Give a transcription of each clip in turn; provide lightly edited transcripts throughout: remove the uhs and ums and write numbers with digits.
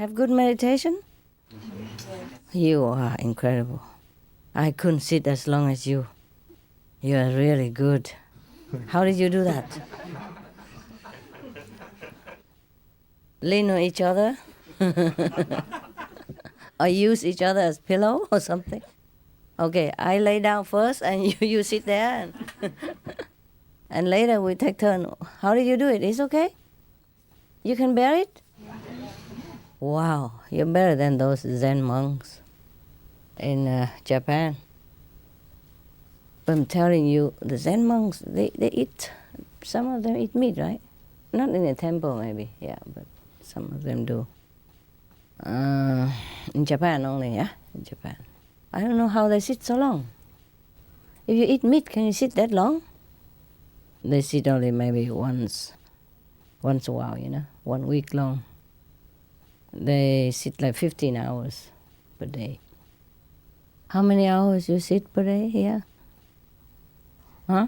have good meditation? You are incredible. I couldn't sit as long as you. You are really good. How did you do that? Lean on each other? Or use each other as pillow or something? Okay, I lay down first and you sit there. And later we take turn. How did you do it? It's okay? You can bear it? Wow, you're better than those Zen monks in Japan. But I'm telling you, the Zen monks, they eat, some of them eat meat, right? Not in a temple maybe, yeah, but some of them do. In Japan only, yeah? In Japan. I don't know how they sit so long. If you eat meat, can you sit that long? They sit only maybe once a while, 1 week long. They sit like 15 hours per day. How many hours you sit per day here? Huh?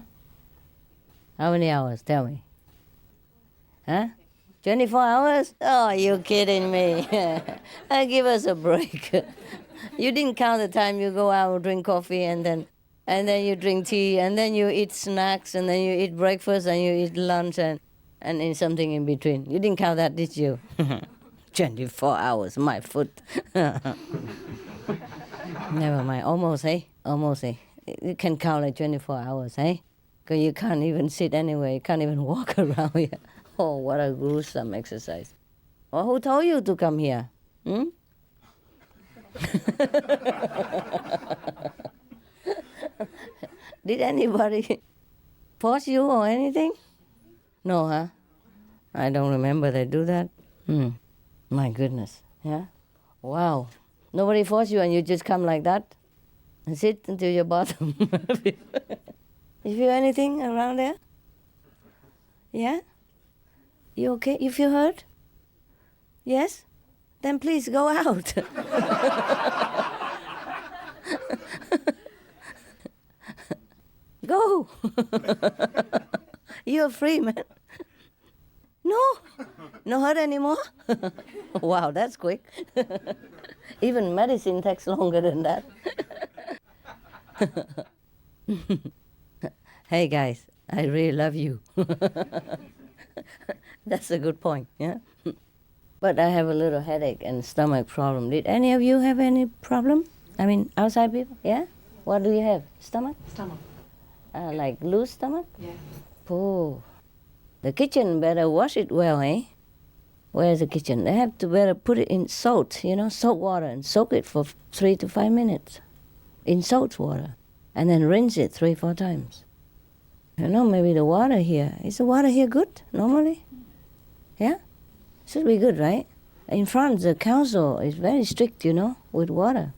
How many hours? Tell me. Huh? 24 hours? Oh, you're kidding me. Give us a break. You didn't count the time you go out and drink coffee and then you drink tea and then you eat snacks and then you eat breakfast and you eat lunch and in something in between. You didn't count that, did you? 24 hours, my foot. Never mind, almost, eh? Almost, eh? You can count like 24 hours, eh? Because you can't even sit anywhere, you can't even walk around here. Oh, what a gruesome exercise. Well, who told you to come here? Hmm? Did anybody force you or anything? No, huh? I don't remember they do that. My goodness, yeah? Wow. Nobody forced you and you just come like that? And sit until your bottom. You feel anything around there? Yeah? You okay? You feel hurt? Yes? Then please go out. Go. You're free, man. No? No hurt anymore? Wow, that's quick. Even medicine takes longer than that. Hey guys, I really love you. That's a good point, yeah? But I have a little headache and stomach problem. Did any of you have any problem? I mean, outside people, yeah? What do you have? Stomach? Stomach. Like loose stomach? Yeah. Oh. The kitchen better wash it well, eh? Where's the kitchen? They have to better put it in salt, salt water, and soak it for 3 to 5 minutes in salt water. And then rinse it 3-4 times. Maybe the water here. Is the water here good, normally? Yeah? Should be good, right? In France, the council is very strict, with water.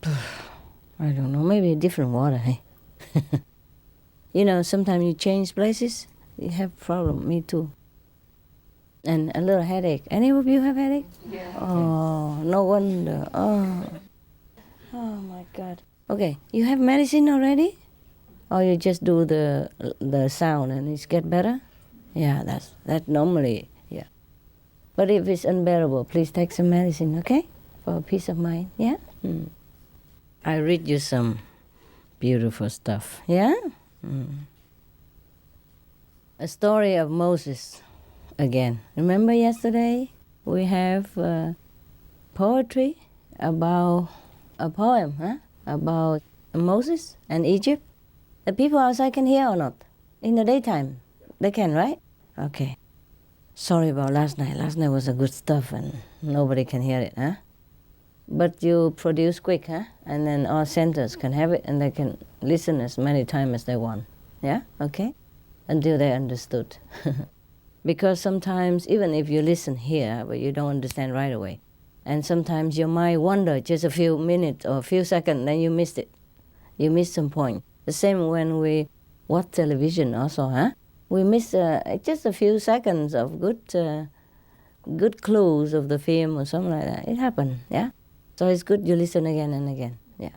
I don't know, maybe a different water, hey? Sometimes you change places, you have problem, me too. And a little headache. Any of you have headache? Yeah. Oh, no wonder. Oh my God. Okay, you have medicine already? Or you just do the sound and it's get better? Yeah, that normally, yeah. But if it's unbearable, please take some medicine, okay? For peace of mind, yeah? I read you some beautiful stuff, yeah? A story of Moses again. Remember yesterday we have poetry about a poem, about Moses and Egypt? The people outside can hear or not? In the daytime? They can, right? Okay. Sorry about last night. Last night was a good stuff and nobody can hear it, huh? But you produce quick, huh? And then all centers can have it and they can listen as many times as they want. Yeah? Okay? Until they understood. Because sometimes, even if you listen here, but you don't understand right away, and sometimes your mind wanders just a few minutes or a few seconds, then you missed it. You missed some point. The same when we watch television also, huh? We miss just a few seconds of good clues of the film or something like that. It happened, yeah? So it's good you listen again and again, yeah.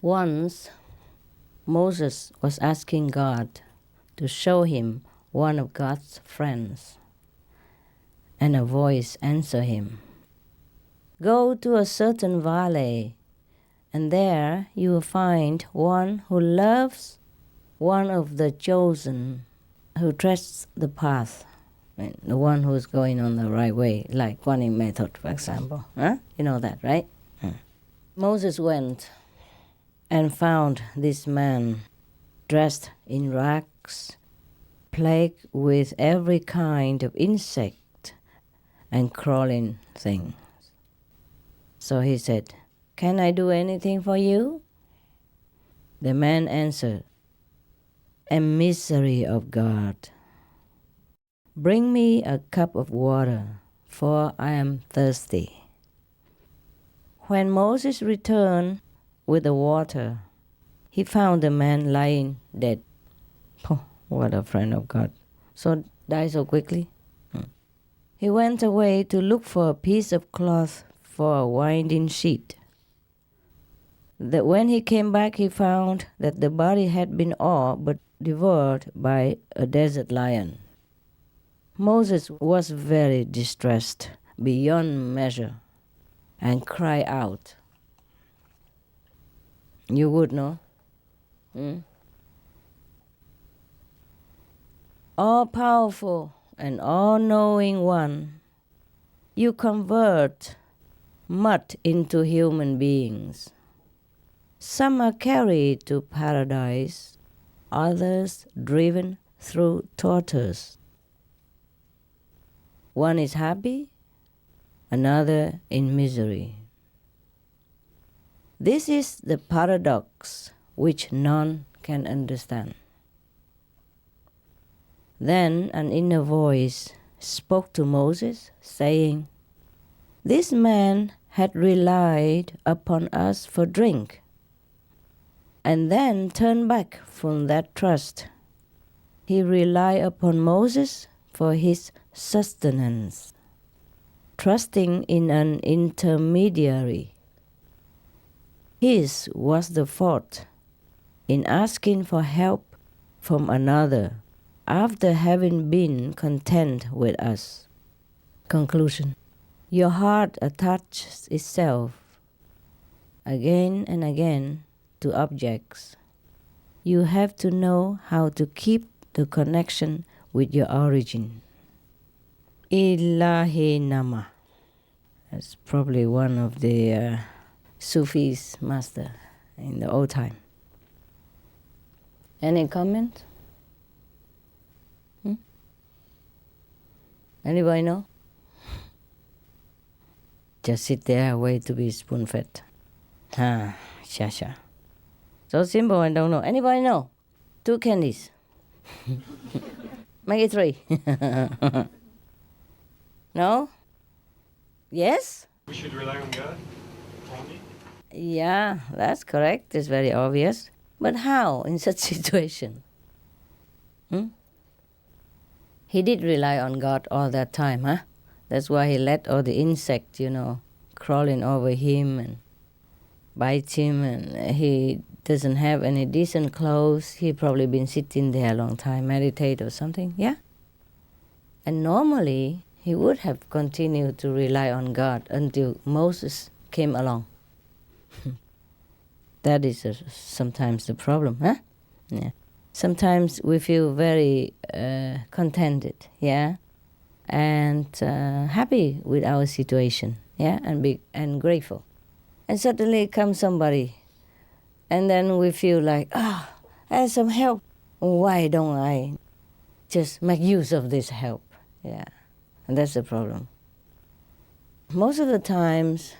Once, Moses was asking God to show him one of God's friends. And a voice answered him, "Go to a certain valley, and there you will find one who loves one of the chosen, who treads the path." The one who's going on the right way, like Kuan method, for example. Huh? You know that, right? Moses went and found this man dressed in rags, plagued with every kind of insect and crawling thing. So he said, "Can I do anything for you?" The man answered, "Emissary of God, bring me a cup of water, for I am thirsty." When Moses returned with the water, he found the man lying dead. Oh, what a friend of God. So died so quickly. He went away to look for a piece of cloth for a winding sheet. That when he came back, he found that the body had been all but devoured by a desert lion. Moses was very distressed beyond measure and cried out. You would know. All-powerful and all-knowing one, you convert mud into human beings. Some are carried to paradise, others driven through tortures. One is happy, another in misery. This is the paradox which none can understand. Then an inner voice spoke to Moses, saying, "This man had relied upon us for drink, and then turned back from that trust. He relied upon Moses for his sustenance, trusting in an intermediary. His was the fault in asking for help from another after having been content with us." Conclusion. Your heart attaches itself again and again to objects. You have to know how to keep the connection with your origin. Ilahi Nama. That's probably one of the Sufis master in the old time. Any comment? Anybody know? Just sit there, wait to be spoon-fed. Sha. So simple and don't know. Anybody know? 2 candies. Make it 3. No? Yes? We should rely on God only? Yeah, that's correct. It's very obvious. But how in such situation? He did rely on God all that time, huh? That's why he let all the insects, crawling over him and bite him, and he doesn't have any decent clothes. He probably been sitting there a long time, meditate or something, yeah? And normally, he would have continued to rely on God until Moses came along. That is sometimes the problem, huh? Yeah. Sometimes we feel very contented, yeah? And happy with our situation, yeah? And grateful. And suddenly comes somebody, and then we feel like, I have some help. Why don't I just make use of this help? Yeah, and that's the problem. Most of the times,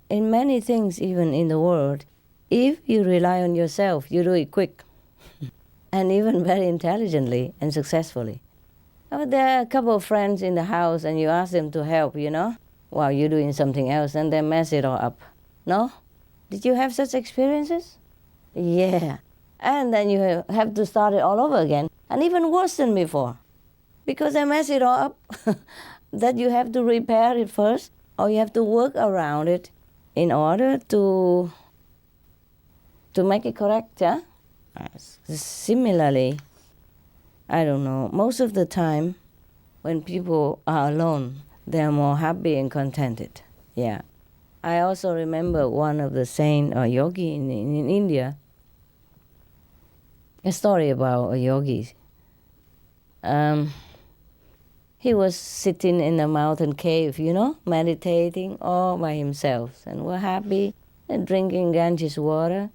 in many things, even in the world, if you rely on yourself, you do it quick, and even very intelligently and successfully. But there are a couple of friends in the house, and you ask them to help, while you're doing something else, and they mess it all up. No? Did you have such experiences? Yeah. And then you have to start it all over again, and even worse than before. Because they mess it all up, that you have to repair it first, or you have to work around it in order to make it correct, yeah? Similarly, I don't know, most of the time when people are alone, they are more happy and contented. Yeah. I also remember one of the saint or yogi in India, a story about a yogi. He was sitting in a mountain cave, meditating all by himself, and were happy and drinking Ganges water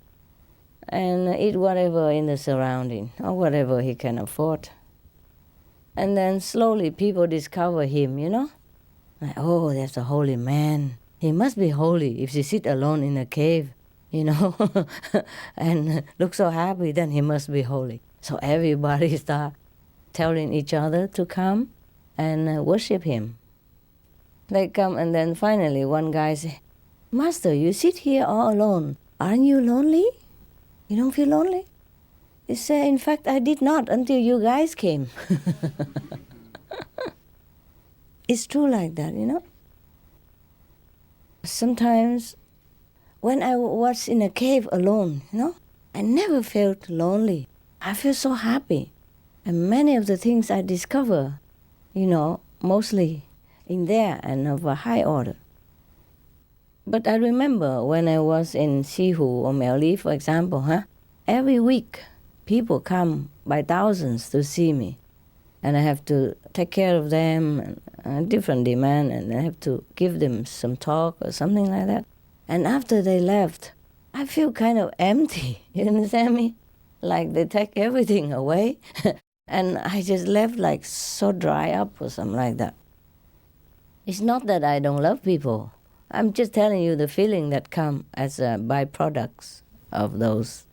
and eat whatever in the surrounding or whatever he can afford. And then slowly people discover him, like, oh, that's a holy man. He must be holy if he sit alone in a cave, and look so happy, then he must be holy. So everybody start telling each other to come and worship him. They come, and then finally one guy says, Master, you sit here all alone. Aren't you lonely? You don't feel lonely? He said, in fact, I did not until you guys came. It's true like that, Sometimes when I was in a cave alone, I never felt lonely. I feel so happy. And many of the things I discover, mostly in there and of a high order. But I remember when I was in Sihu or Mel Lee, for example, every week people come by thousands to see me. And I have to take care of them, and different demand, and I have to give them some talk or something like that. And after they left, I feel kind of empty, you understand me? Like they take everything away, and I just left like so dry up or something like that. It's not that I don't love people. I'm just telling you the feeling that come as byproducts of those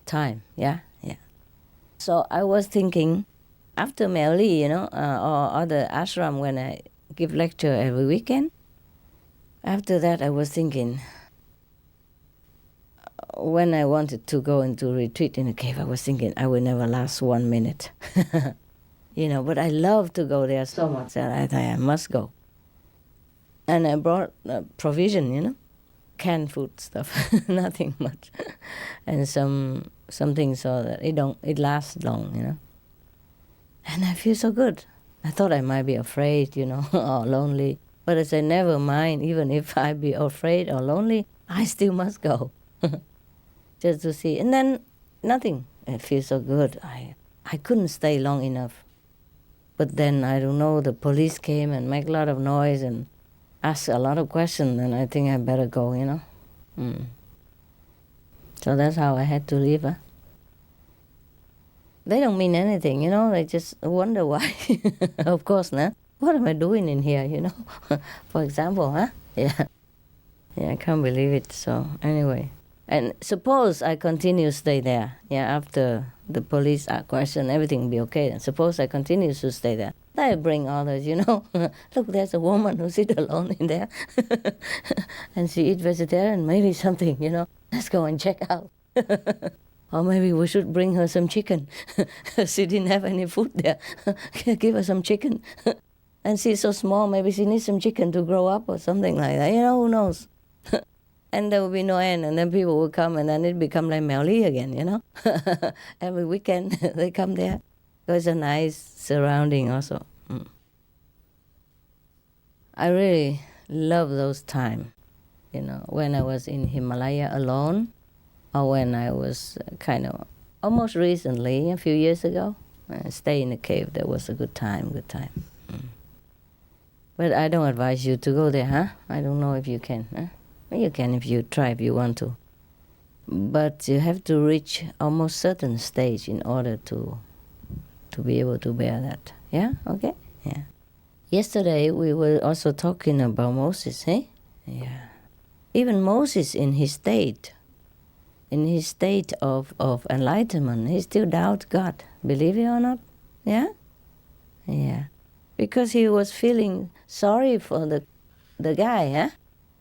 time, yeah. So I was thinking, after Mel Lee, or other ashram when I give lecture every weekend, after that I was thinking, when I wanted to go into retreat in a cave, I was thinking I will never last 1 minute. But I love to go there so much that I thought I must go. And I brought provision, canned food stuff, nothing much, and some things so that it lasts long, And I feel so good. I thought I might be afraid, or lonely. But I said, never mind, even if I be afraid or lonely, I still must go. Just to see. And then nothing. It feels so good. I couldn't stay long enough. But then, I don't know, the police came and make a lot of noise and asked a lot of questions, and I think I better go, So that's how I had to leave. They don't mean anything, they just wonder why. Of course, what am I doing in here, For example, Yeah, I can't believe it, so anyway. And suppose I continue to stay there, after the police question, everything will be okay. And suppose I continue to stay there. I bring others, Look, there's a woman who sits alone in there. And she eats vegetarian, maybe something, Let's go and check out. Or maybe we should bring her some chicken. She didn't have any food there. Give her some chicken. And she's so small, maybe she needs some chicken to grow up or something like that. Who knows? And there will be no end, and then people will come, and then it become like Mel Lee again, Every weekend they come there. So it's a nice surrounding also. I really love those times, when I was in Himalaya alone, or when I was kind of almost recently, a few years ago, stay in a cave. That was a good time. But I don't advise you to go there, I don't know if you can, You can if you try, if you want to. But you have to reach almost certain stage in order to be able to bear that. Yeah? Okay? Yeah. Yesterday we were also talking about Moses, Yeah. Even Moses in his state of enlightenment, he still doubts God. Believe it or not? Yeah? Yeah. Because he was feeling sorry for the guy,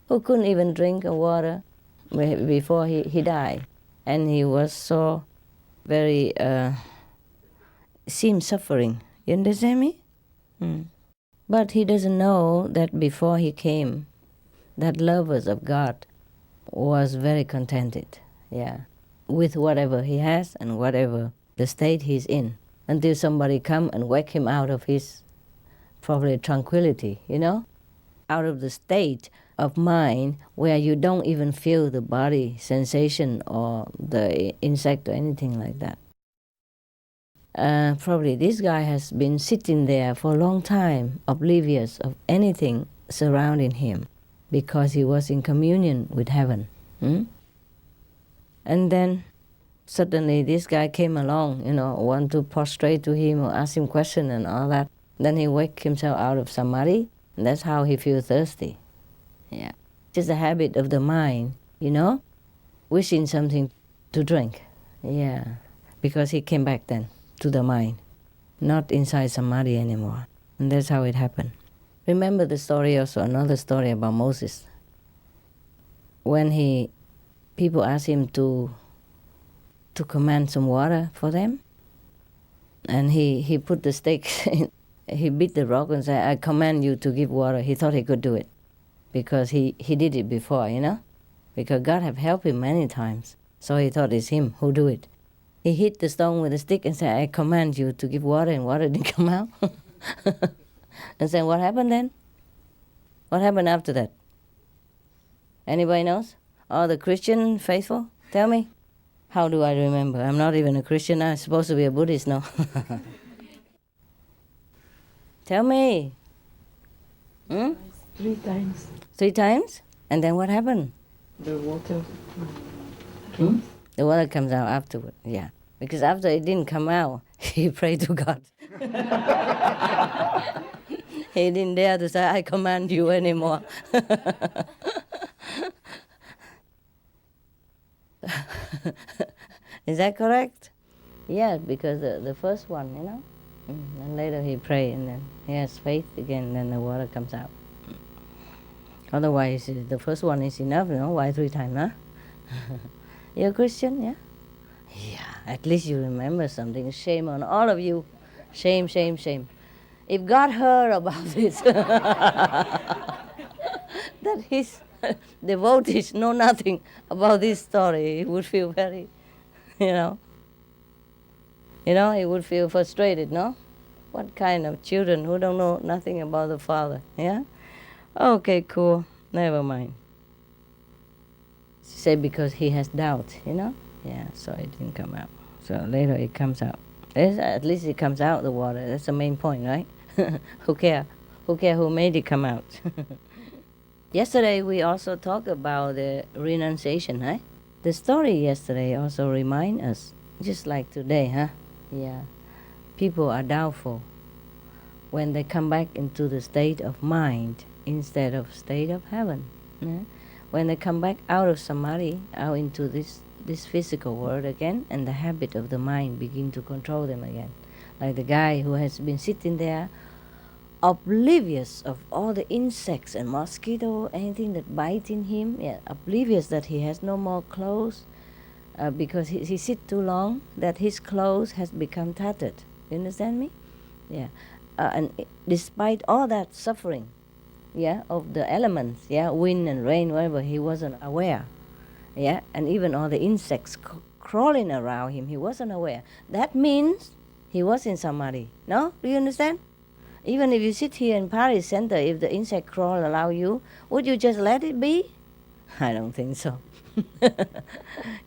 who couldn't even drink water before he died. And he was so very, seemed suffering. You understand me? But he doesn't know that before he came, that lovers of God was very contented, with whatever he has and whatever the state he's in, until somebody come and wake him out of his probably tranquility, out of the state of mind where you don't even feel the body sensation or the insect or anything like that. Probably this guy has been sitting there for a long time, oblivious of anything surrounding him, because he was in communion with heaven. And then suddenly this guy came along, want to prostrate to him or ask him question and all that. Then he wake himself out of samadhi, and that's how he feels thirsty. Yeah, just a habit of the mind, wishing something to drink. Yeah, because he came back then to the mind, not inside samadhi anymore. And that's how it happened. Remember the story also, another story about Moses. When people asked him to command some water for them, and he put the stick in, he beat the rock and said, I command you to give water. He thought he could do it because he did it before, because God have helped him many times. So he thought it's him who do it. He hit the stone with a stick and said, I command you to give water, and water didn't come out. And then what happened then? What happened after that? Anybody knows? Oh, the Christian faithful? Tell me. How do I remember? I'm not even a Christian. I'm supposed to be a Buddhist now. Tell me. 3 times. 3 times? And then what happened? The water The water comes out afterward, yeah. Because after it didn't come out, he prayed to God. He didn't dare to say, I command you anymore. Is that correct? Yes, because the first one, and later he prayed, and then he has faith again, then the water comes out. Otherwise, the first one is enough, Why 3 times, huh? You're a Christian, yeah? Yeah, at least you remember something. Shame on all of you. Shame, shame, shame. If God heard about this, that his devotees know nothing about this story, he would feel very, he would feel frustrated, no? What kind of children who don't know nothing about the Father, yeah? Okay, cool, never mind. She said because he has doubt, Yeah, so it didn't come out. So later it comes out. At least it comes out, the water. That's the main point, right? Who care? Who care who made it come out? Yesterday we also talked about the renunciation, right? The story yesterday also remind us, just like today, huh? Yeah. People are doubtful when they come back into the state of mind instead of state of heaven. Yeah? When they come back out of samadhi, out into this physical world again, and the habit of the mind begin to control them again. Like the guy who has been sitting there oblivious of all the insects and mosquito, anything that biting him, oblivious that he has no more clothes, because he sit too long, that his clothes has become tattered. You understand me? Yeah. And despite all that suffering, of the elements, wind and rain, whatever, he wasn't aware. And even all the insects crawling around him, he wasn't aware. That means he was in samadhi. No? Do you understand? Even if you sit here in Paris Center, if the insect crawl around you, would you just let it be? I don't think so.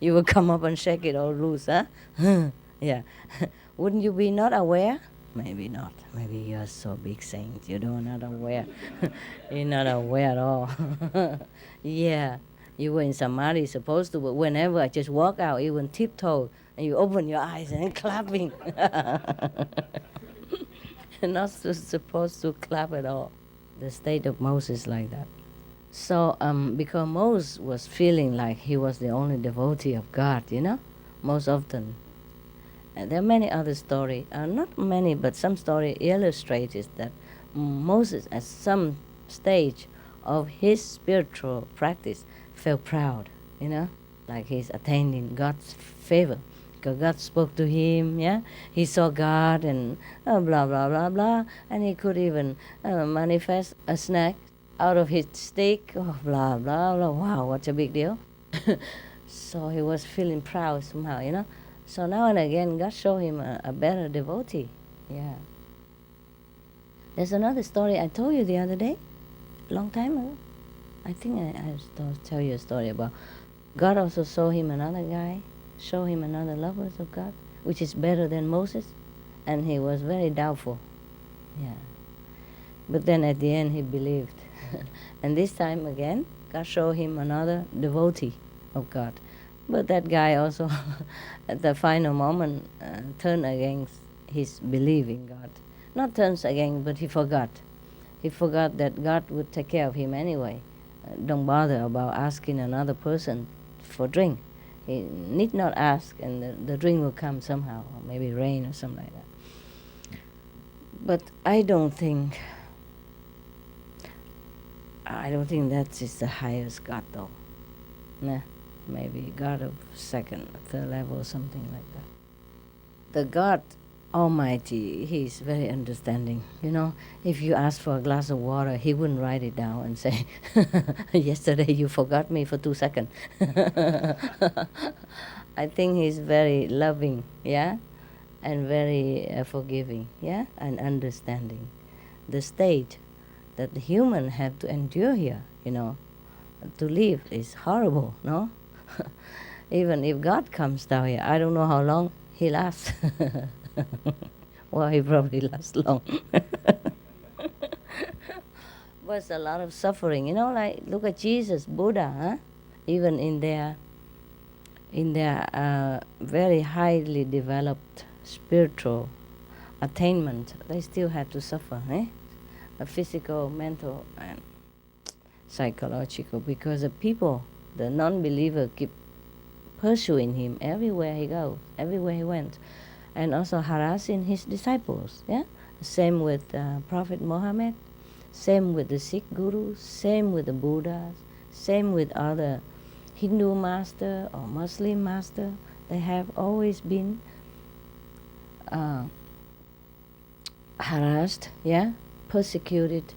You will come up and shake it all loose, huh? Yeah. Wouldn't you be not aware? Maybe not. Maybe you're so big saint, you don't not aware. You're not aware at all. Yeah. You were in samadhi, supposed to, but whenever I just walk out, even tiptoe, and you open your eyes and clapping. You're not supposed to clap at all. The state of Moses like that. So, because Moses was feeling like he was the only devotee of God, most often. And there are many other stories, not many, but some story illustrates that Moses, at some stage of his spiritual practice, felt proud, like he's attaining God's favor. Because God spoke to him, he saw God and blah, blah, blah, blah, and he could even manifest a snake out of his stick, blah, blah, blah, wow, what a big deal. So he was feeling proud somehow, So now and again, God showed him a better devotee, There's another story I told you the other day long time ago. I think I tell you a story about God also saw him another guy, show him another lovers of God, which is better than Moses, and he was very doubtful. Yeah. But then at the end he believed. And this time again, God showed him another devotee of God. But that guy also, at the final moment, turned against his belief in God. Not turns against, but he forgot. He forgot that God would take care of him anyway. Don't bother about asking another person for drink. He need not ask, and the drink will come somehow, or maybe rain or something like that. But I don't think that is the highest God, though. Nah, maybe God of second, third level, or something like that. The God Almighty, He is very understanding. You know, if you ask for a glass of water, He wouldn't write it down and say, yesterday you forgot me for 2 seconds. I think He's very loving, yeah, and very forgiving, yeah, and understanding. The state that the human have to endure here, you know, to live is horrible, no? Even if God comes down here, I don't know how long He lasts. Well, He probably lasts long. But it's a lot of suffering, you know, like look at Jesus, Buddha, huh? Even in their very highly developed spiritual attainment, they still had to suffer, eh? A physical, mental, and psychological, because the people, the non-believer, keep pursuing him everywhere he goes, everywhere he went, and also harassing his disciples. Yeah, same with Prophet Muhammad, same with the Sikh gurus, same with the Buddhas, same with other Hindu master or Muslim master. They have always been harassed, yeah, persecuted,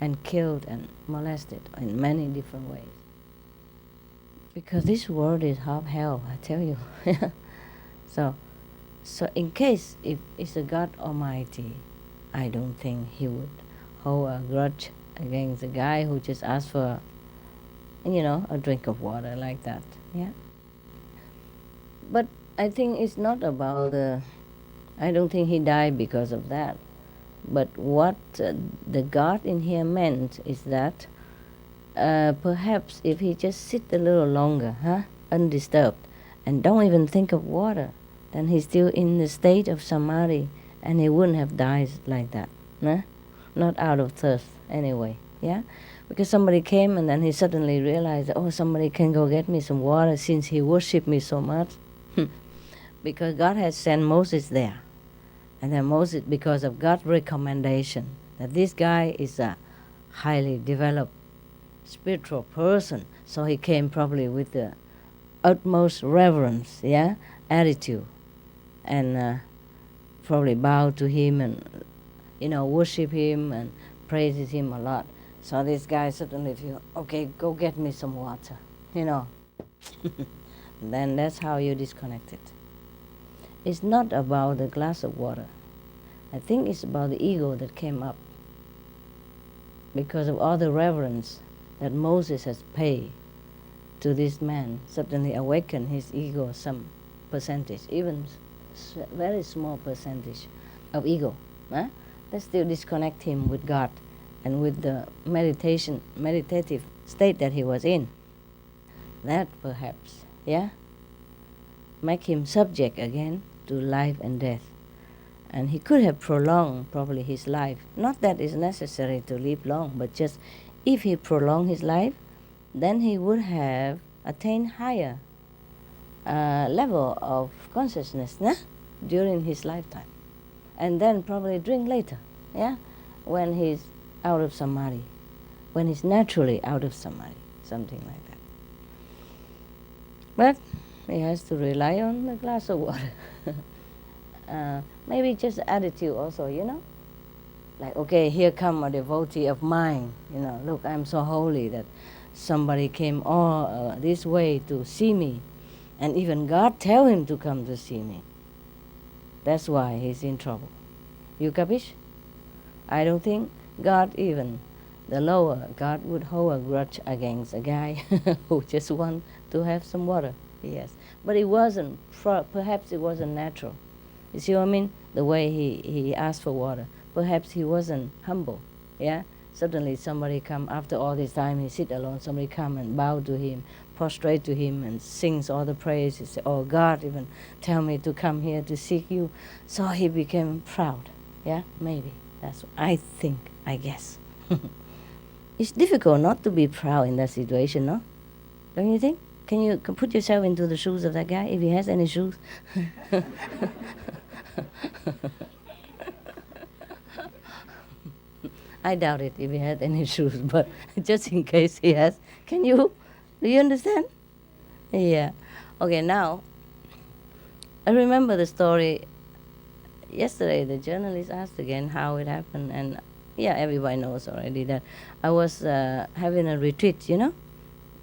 and killed and molested in many different ways. Because this world is half hell, I tell you. So in case if it's a God Almighty, I don't think He would hold a grudge against the guy who just asked for, you know, a drink of water like that. Yeah. But I think it's not about I don't think he died because of that. But what the God in here meant is that perhaps if he just sit a little longer, undisturbed, and don't even think of water, then he's still in the state of samadhi, and he wouldn't have died like that, not out of thirst anyway, yeah? Because somebody came and then he suddenly realized, oh, somebody can go get me some water since he worshipped me so much. Because God had sent Moses there. And then Moses, because of God's recommendation, that this guy is a highly developed spiritual person, so he came probably with the utmost reverence, yeah, attitude, and probably bowed to him and, you know, worship him and praises him a lot. So this guy suddenly feel, okay, go get me some water, you know. Then that's how you disconnect it. It's not about the glass of water. I think it's about the ego that came up because of all the reverence that Moses has paid to this man. Suddenly awakened his ego some percentage, even very small percentage of ego. That still disconnect him with God and with the meditative state that he was in. That perhaps, yeah, make him subject again to life and death. And he could have prolonged probably his life. Not that it's necessary to live long, but just if he prolonged his life, then he would have attained higher level of consciousness during his lifetime. And then probably drink later, yeah, when he's out of samadhi, when he's naturally out of samadhi, something like that. But he has to rely on a glass of water. Maybe just attitude also, you know. Like, okay, here come a devotee of mine, you know, look, I'm so holy that somebody came all this way to see me. And even God tell him to come to see me. That's why he's in trouble. You capish? I don't think God even the lower, God would hold a grudge against a guy who just want to have some water. Yes, but it wasn't. Perhaps it wasn't natural. You see what I mean? The way he asked for water. Perhaps he wasn't humble. Yeah. Suddenly somebody come after all this time. He sit alone. Somebody come and bow to him, prostrate to him, and sings all the praise. He say, "Oh God, even tell me to come here to seek you." So he became proud. Yeah, maybe that's what I think. I guess. It's difficult not to be proud in that situation, no? Don't you think? Can you put yourself into the shoes of that guy if he has any shoes? I doubt it if he had any shoes, but just in case he has, can you? Do you understand? Yeah. Okay, now, I remember the story yesterday. The journalist asked again how it happened, and yeah, everybody knows already that I was having a retreat, in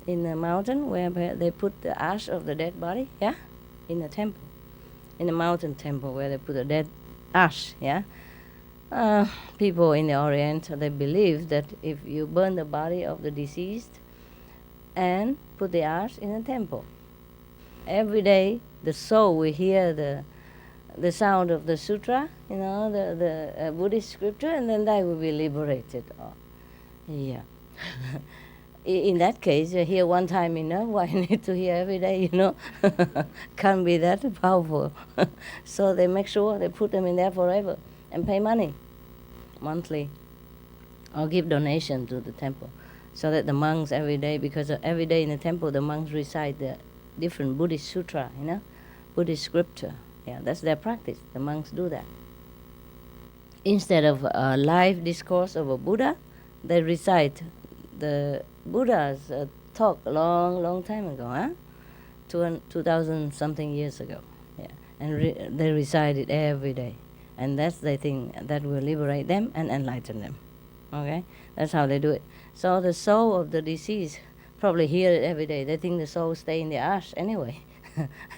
the mountain where they put the ash of the dead body, yeah, in a temple, in a mountain temple where they put the dead ash, yeah. People in the Orient, they believe that if you burn the body of the deceased and put the ash in a temple, every day the soul will hear the sound of the sutra, the Buddhist scripture, and then they will be liberated. Yeah. In that case, you hear one time enough. Why need to hear every day, Can't be that powerful. So they make sure they put them in there forever and pay money monthly or give donation to the temple so that the monks every day, because every day in the temple the monks recite the different Buddhist sutra, Buddhist scripture. Yeah, that's their practice. The monks do that. Instead of a live discourse of a Buddha, they recite the Buddha's talk a long time ago, 2,000 something years ago. Yeah, and they recite it every day. And that's the thing that will liberate them and enlighten them. Okay? That's how they do it. So the soul of the deceased probably hear it every day. They think the soul stay in the ash anyway.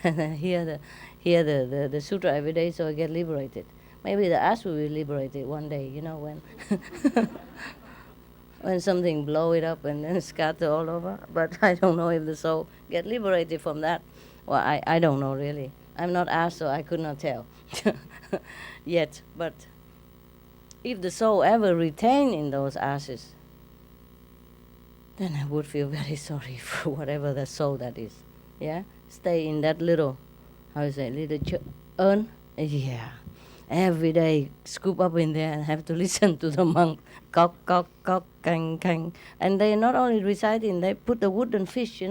And then hear the sutra every day, so I get liberated. Maybe the ash will be liberated one day, when when something blow it up and then scatter all over. But I don't know if the soul get liberated from that. Well, I don't know really. I'm not asked, so I could not tell yet. But if the soul ever retain in those ashes, then I would feel very sorry for whatever the soul that is. Yeah, stay in that little, little urn. Yeah, every day scoop up in there and have to listen to the monk cock, cock, kang, kang. And they not only reciting, they put the wooden fish,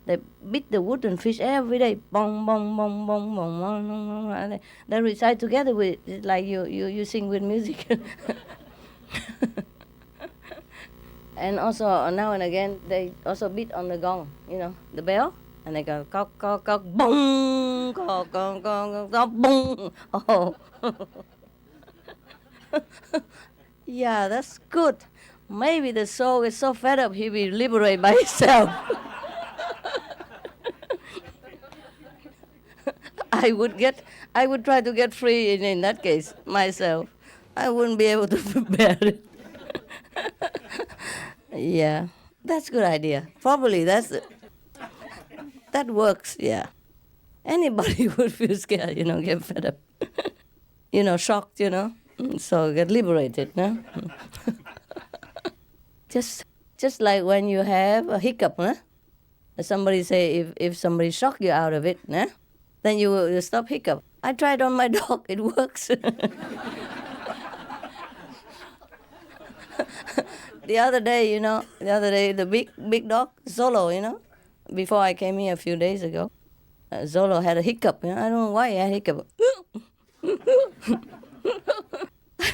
They beat the wooden fish every day. Bong, bong, bong, bong, bong, bong, bong, bong. They recite together with it, like you sing with music. And also now and again they also beat on the gong, the bell, and they go cock, cock, cock, bong, cock, cock, cock, cock, bong. Oh. Yeah, that's good. Maybe the soul is so fed up he will liberate by himself. I would try to get free in that case myself. I wouldn't be able to bear it. Yeah, that's a good idea. Probably that works. Yeah, anybody would feel scared, get fed up, shocked, so get liberated, no? Just like when you have a hiccup, huh? Somebody say if somebody shock you out of it, huh? Then you stop hiccup. I tried on my dog, it works. The other day, the big dog, Zolo, before I came here a few days ago, Zolo had a hiccup. I don't know why he had a hiccup.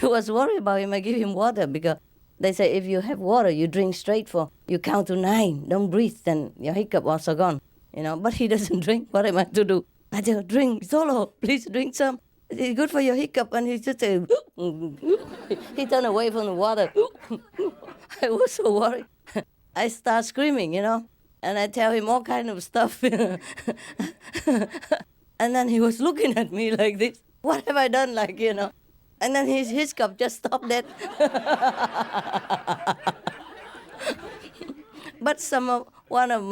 I was worried about him. I give him water because they say if you have water, you drink straight you count to 9. Don't breathe, then your hiccup also gone. But he doesn't drink. What am I to do? I tell, drink, Zolo, please drink some. It's good for your hiccup. And he just he turned away from the water. I was so worried. I start screaming, and I tell him all kind of stuff. And then he was looking at me like this. What have I done, And then his hiccup just stopped dead. But one of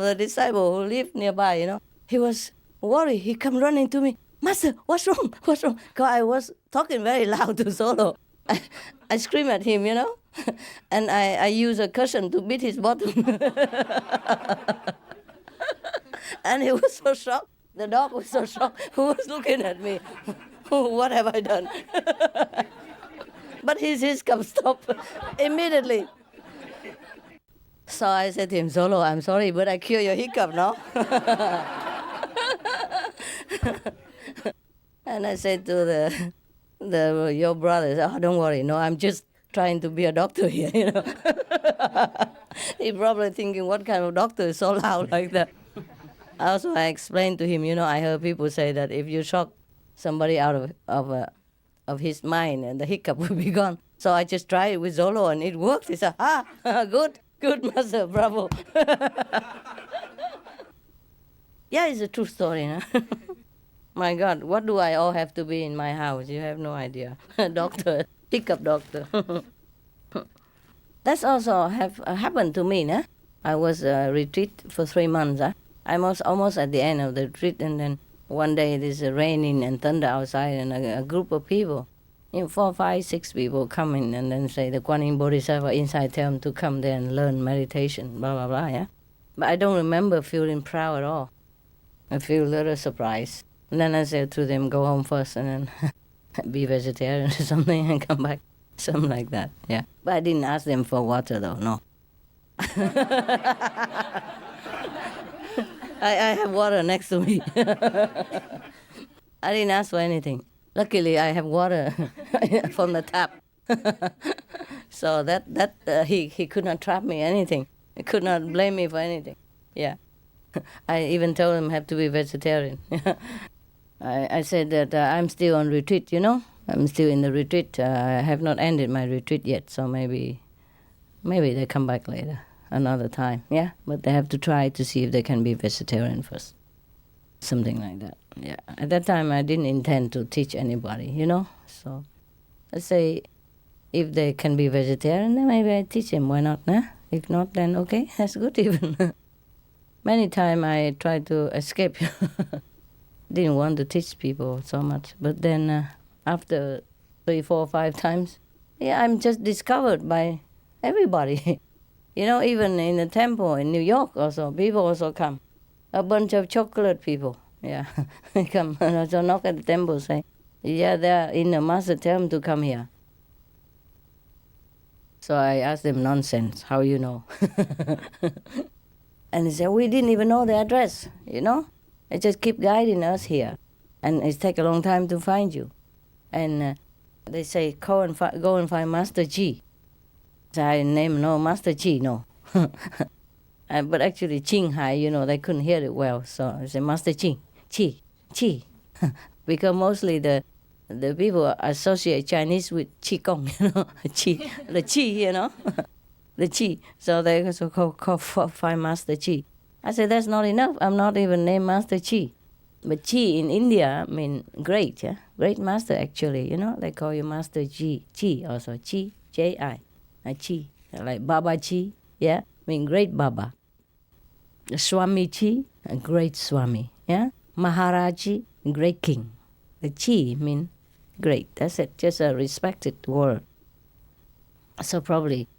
the disciples who lived nearby, he was worried. He come running to me, Master, what's wrong? What's wrong? Because I was talking very loud to Solo. I scream at him, and I use a cushion to beat his bottom. And he was so shocked. The dog was so shocked. He was looking at me. What have I done? But his hiccup stopped immediately. So I said to him, Solo, I'm sorry, but I cure your hiccup now. And I said to your brothers, oh, don't worry, no, I'm just trying to be a doctor here, He probably thinking, what kind of doctor is so loud like that? Also, I explained to him, I heard people say that if you shock somebody out of his mind, and the hiccup will be gone. So I just tried it with Zolo, and it worked. He said, good, Master, bravo. Yeah, it's a true story, My God, what do I all have to be in my house? You have no idea. Doctor, hiccup doctor. That's also happened to me, I was retreat for 3 months, I was almost at the end of the retreat, and then one day there's raining and thunder outside, and a group of people, 4, 5, 6 people come in and then say the Kuan Yin Bodhisattva inside tell them to come there and learn meditation, blah, blah, blah, yeah? But I don't remember feeling proud at all. I feel a little surprised. And then I said to them, go home first and then be vegetarian or something and come back. Something like that, yeah. But I didn't ask them for water though, no. I have water next to me. I didn't ask for anything. Luckily, I have water from the tap. So he could not trap me anything. He could not blame me for anything. Yeah. I even told him I have to be vegetarian. I said that I'm still on retreat, I'm still in the retreat. I have not ended my retreat yet, so maybe they come back later, another time, yeah? But they have to try to see if they can be vegetarian first. Something like that, yeah. At that time, I didn't intend to teach anybody, So I say, if they can be vegetarian, then maybe I teach them, why not, If not, then okay, that's good even. Many times I tried to escape. Didn't want to teach people so much. But then after 3, 4, 5 times, I'm just discovered by everybody. Even in the temple in New York also, people also come. A bunch of chocolate people, yeah. They come and also knock at the temple say, they're in the master, tell them to come here. So I asked them, nonsense, how you know? And they said, we didn't even know the address, They just keep guiding us here. And it takes a long time to find you. And they say, go and find Master Chi. So I named, no, Master Chi, no. But actually, Qing Hai, they couldn't hear it well. So I said, Master Chi. Because mostly the people associate Chinese with Qigong, Qi, the Qi, the Qi. So they also go find Master Qi. I said, that's not enough. I'm not even named Master Qi. But Qi in India mean great, yeah? Great master, actually, They call you Master Qi. Qi also, Qi, J-I. Qi, like Baba Qi, yeah? Mean great Baba. Swami Qi, a great Swami, yeah? Maharaji, great king. The Qi mean great. That's it, just a respected word. So probably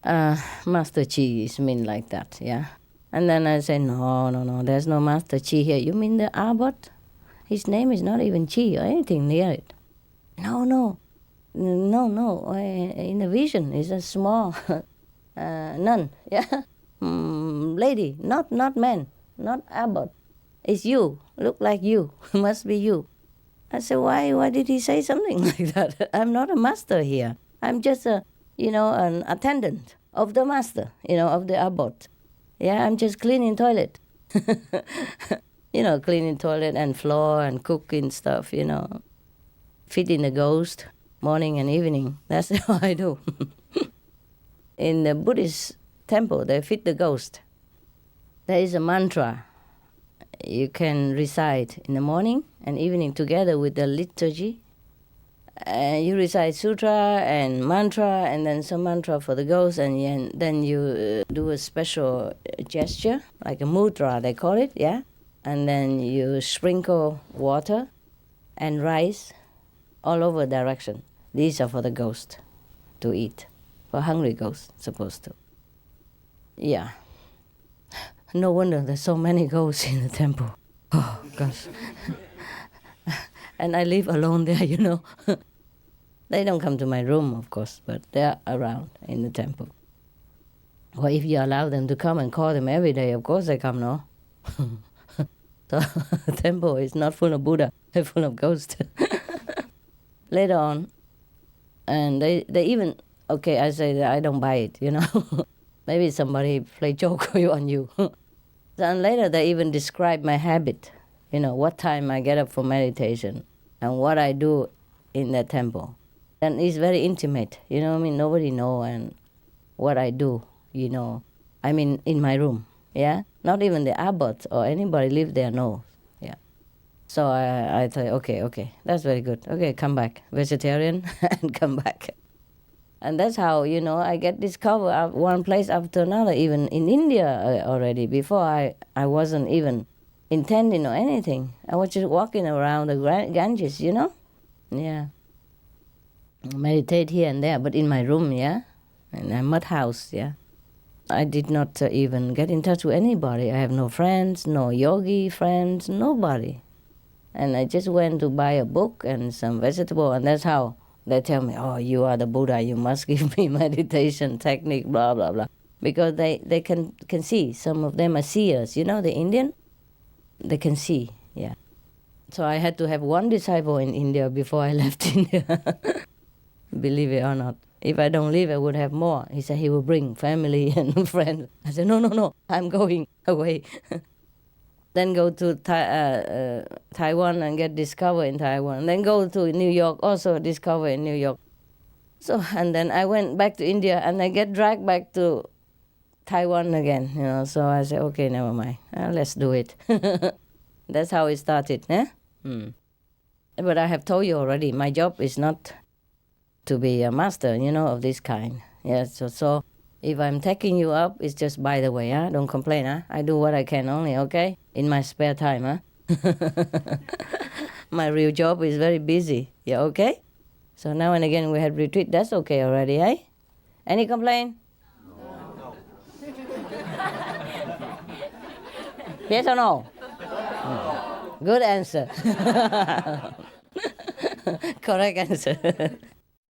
Master Qi is mean like that, yeah? And then I say, no, there's no Master Qi here. You mean the abbot? His name is not even Qi or anything near it. No. In the vision, it's a small nun, yeah? Lady, not man, not abbot. It's you, look like you, must be you. I said, why did he say something like that? I'm not a master here. I'm just an attendant of the master, of the abbot. Yeah, I'm just cleaning toilet. Cleaning toilet and floor and cooking stuff, Feeding the ghost, morning and evening. That's what I do. In the Buddhist temple, they feed the ghost. There is a mantra you can recite in the morning and evening together with the liturgy. You recite sutra and mantra, and then some mantra for the ghost, and then you do a special gesture, like a mudra, they call it, yeah? And then you sprinkle water and rice all over direction. These are for the ghost to eat, for hungry ghosts, supposed to. Yeah. No wonder there's so many ghosts in the temple. Oh, gosh. And I live alone there, you know. They don't come to my room, of course, but they're around in the temple. Or if you allow them to come and call them every day, of course they come, no? So the temple is not full of Buddha, it's full of ghosts. Later on, and they even, okay, I say that I don't buy it, you know. Maybe somebody play joke on you. Then later they even describe my habit, you know, what time I get up for meditation and what I do in the temple. And it's very intimate, you know what I mean? Nobody know and what I do, you know. I mean, in my room, yeah? Not even the abbot or anybody live there knows, yeah. So I thought, okay, that's very good. Okay, come back, vegetarian, and come back. And that's how, you know, I get discovered one place after another, even in India already. Before I wasn't even intending or anything. I was just walking around the Ganges, you know? Yeah. Meditate here and there, but in my room, yeah? In a mud house, yeah? I did not even get in touch with anybody. I have no friends, no yogi friends, nobody. And I just went to buy a book and some vegetable, and that's how they tell me, oh, you are the Buddha, you must give me meditation technique, blah, blah, blah. Because they can see. Some of them are seers, you know, the Indian? They can see, yeah. So I had to have one disciple in India before I left India. Believe it or not. If I don't leave, I would have more. He said he will bring family and friends. I said, no, I'm going away. Then go to Taiwan and get discovered in Taiwan. Then go to New York, also discover in New York. So, and then I went back to India and I get dragged back to Taiwan again, you know. So I said, okay, never mind. Let's do it. That's how it started, eh? But I have told you already, my job is not to be a master, you know, of this kind. Yes, so if I'm taking you up, it's just by the way, huh? Don't complain, huh? I do what I can only, okay? In my spare time, huh? My real job is very busy, yeah, okay? So now and again we had retreat, that's okay already, eh? Any complaint? No. Yes or no? Good answer. Correct answer.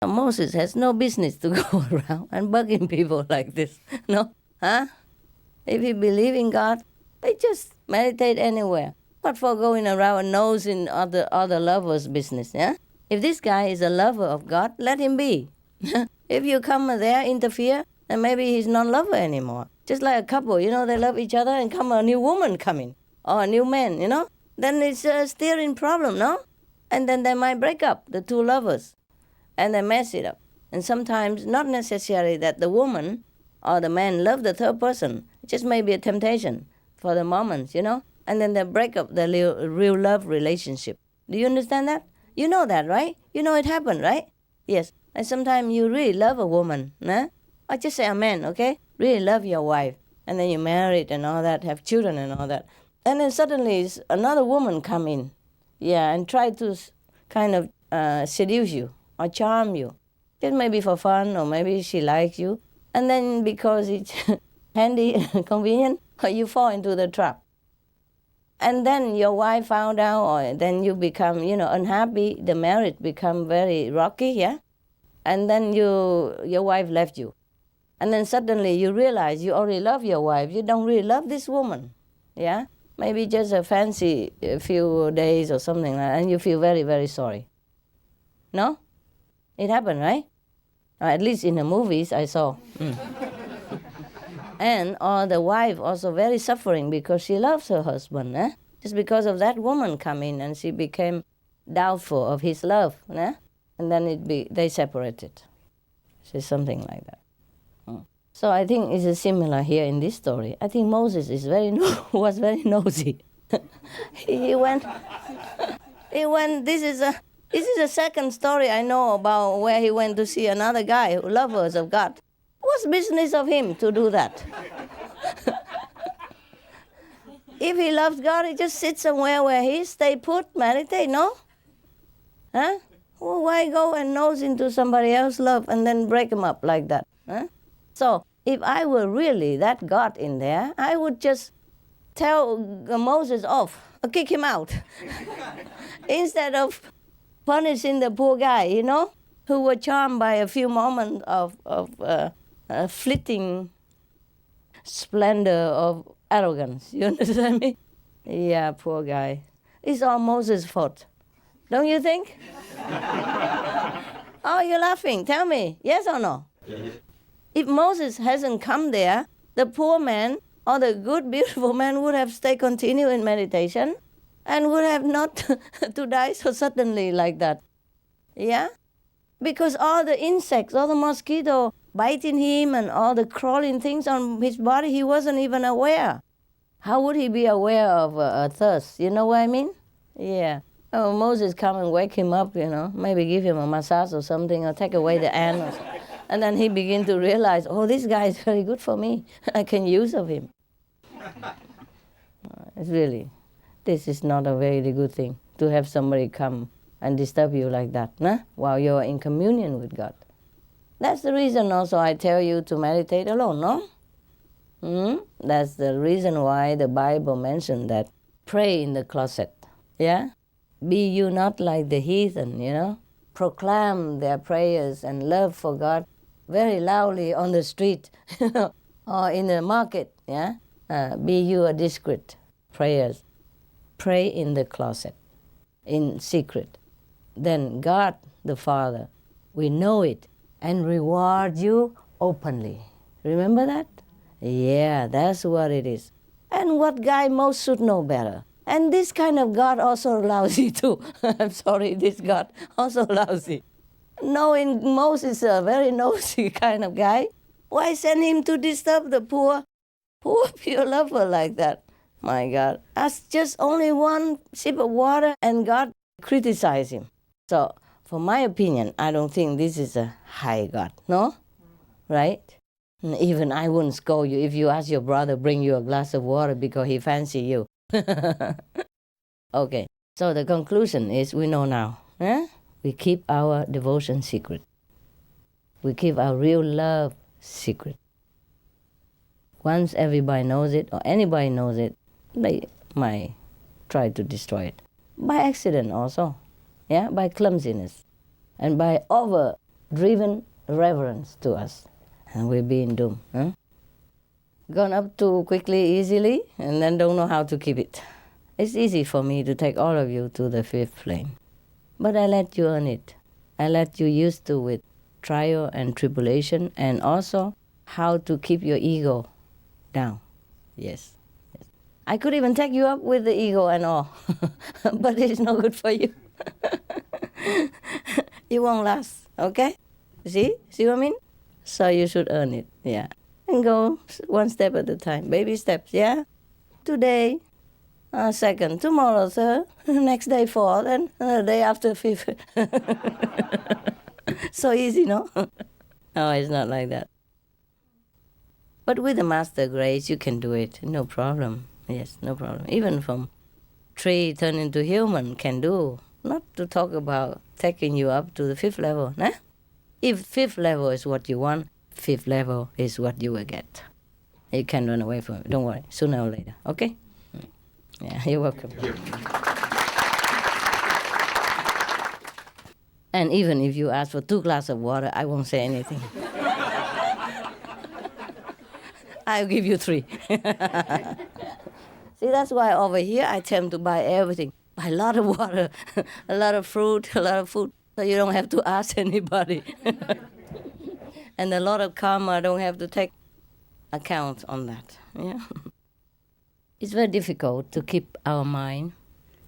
Moses has no business to go around and bugging people like this, no? Huh? If you believe in God, they just meditate anywhere. What for going around and nosing other lovers' business, yeah? If this guy is a lover of God, let him be. If you come there, interfere, then maybe he's not lover anymore. Just like a couple, you know, they love each other and come a new woman coming, or a new man, you know? Then it's a steering problem, no? And then they might break up, the two lovers. And they mess it up. And sometimes not necessarily that the woman or the man love the third person. It just may be a temptation for the moment, you know? And then they break up the real love relationship. Do you understand that? You know that, right? You know it happened, right? Yes. And sometimes you really love a woman, nah? Or just say a man, okay? Really love your wife. And then you married and all that, have children and all that. And then suddenly another woman come in, yeah, and try to kind of seduce you or charm you. Just maybe for fun, or maybe she likes you. And then because it's handy, convenient, you fall into the trap. And then your wife found out, or then you become, you know, unhappy. The marriage become very rocky, yeah? And then your wife left you. And then suddenly you realize you already love your wife. You don't really love this woman, yeah? Maybe just a fancy a few days or something like that, and you feel very, very sorry. No? It happened, right? At least in the movies I saw. And the wife also very suffering because she loves her husband. Eh? Just because of that woman come in and she became doubtful of his love. Eh? And then they separated. It's something like that. So I think it's similar here in this story. I think Moses is was very nosy. he went, this is This is the second story I know about where he went to see another guy who lovers of God. What's business of him to do that? If he loves God, he just sits somewhere where he stay put, meditate, no? Huh? Well, why go and nose into somebody else's love and then break him up like that? Huh? So if I were really that God in there, I would just tell Moses off, or kick him out, instead of punishing the poor guy, who were charmed by a few moments of fleeting splendor of arrogance. You understand me? Yeah, poor guy. It's all Moses' fault. Don't you think? Oh, you're laughing. Tell me, yes or no? Yes. If Moses hasn't come there, the poor man or the good, beautiful man would have stayed continue in meditation and would have not to die so suddenly like that. Yeah? Because all the insects, all the mosquito biting him and all the crawling things on his body, he wasn't even aware. How would he be aware of a thirst? You know what I mean? Yeah. Oh, Moses come and wake him up, maybe give him a massage or something, or take away the ant or something. And then he begin to realize, oh, this guy is very good for me. I can use of him. It's really, this is not a very good thing to have somebody come and disturb you like that, while you're in communion with God. That's the reason also I tell you to meditate alone, no? That's the reason why the Bible mentioned that pray in the closet, yeah? Be you not like the heathen, proclaim their prayers and love for God very loudly on the street or in the market, yeah? Be you a discreet prayers. Pray in the closet, in secret. Then God the Father will know it and reward you openly. Remember that? Yeah, that's what it is. And what guy most should know better? And this kind of God also lousy too. I'm sorry, this God also lousy. Knowing Moses is a very nosy kind of guy, why send him to disturb the poor pure lover like that? My God, that's just only one sip of water and God criticized him. So, for my opinion, I don't think this is a high God, no? Right? And even I wouldn't scold you if you ask your brother bring you a glass of water because he fancy you. Okay, so the conclusion is we know now. We keep our devotion secret. We keep our real love secret. Once everybody knows it or anybody knows it, they might try to destroy it. By accident also, yeah, by clumsiness and by over-driven reverence to us. And we'll be in doom. Gone up too quickly, easily, and then don't know how to keep it. It's easy for me to take all of you to the fifth flame. But I let you earn it. I let you used to with trial and tribulation, and also how to keep your ego down. Yes. I could even take you up with the ego and all, but it's no good for you. It won't last, okay? See what I mean? So you should earn it, yeah. And go one step at a time, baby steps, yeah? Today, second, tomorrow third, next day fourth, and the day after fifth. So easy, no? No, it's not like that. But with the Master Grace, you can do it, no problem. Yes, no problem. Even from tree turn into human can do. Not to talk about taking you up to the fifth level, nah? If fifth level is what you want, fifth level is what you will get. You can't run away from it. Don't worry. Sooner or later. Okay? Yeah, you're welcome. Thank you. And even if you ask for 2 glasses of water, I won't say anything. I'll give you 3. See, that's why over here I tend to buy everything. Buy a lot of water, a lot of fruit, a lot of food, so you don't have to ask anybody. And a lot of karma, don't have to take account on that. Yeah. It's very difficult to keep our mind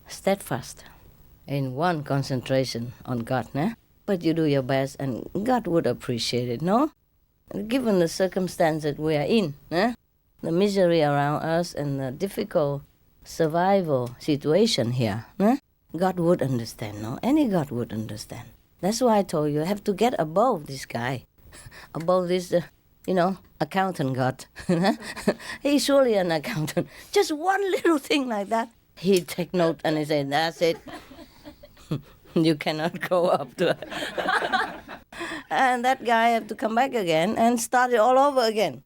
steadfast in one concentration on God, nah? But you do your best and God would appreciate it, no? Given the circumstances we are in, the misery around us and the difficult survival situation here, God would understand, no? Any God would understand. That's why I told you, I have to get above this guy, above this, accountant God. He's surely an accountant. Just one little thing like that, he take note and he say, that's it. You cannot go up to it. And that guy have to come back again and start it all over again.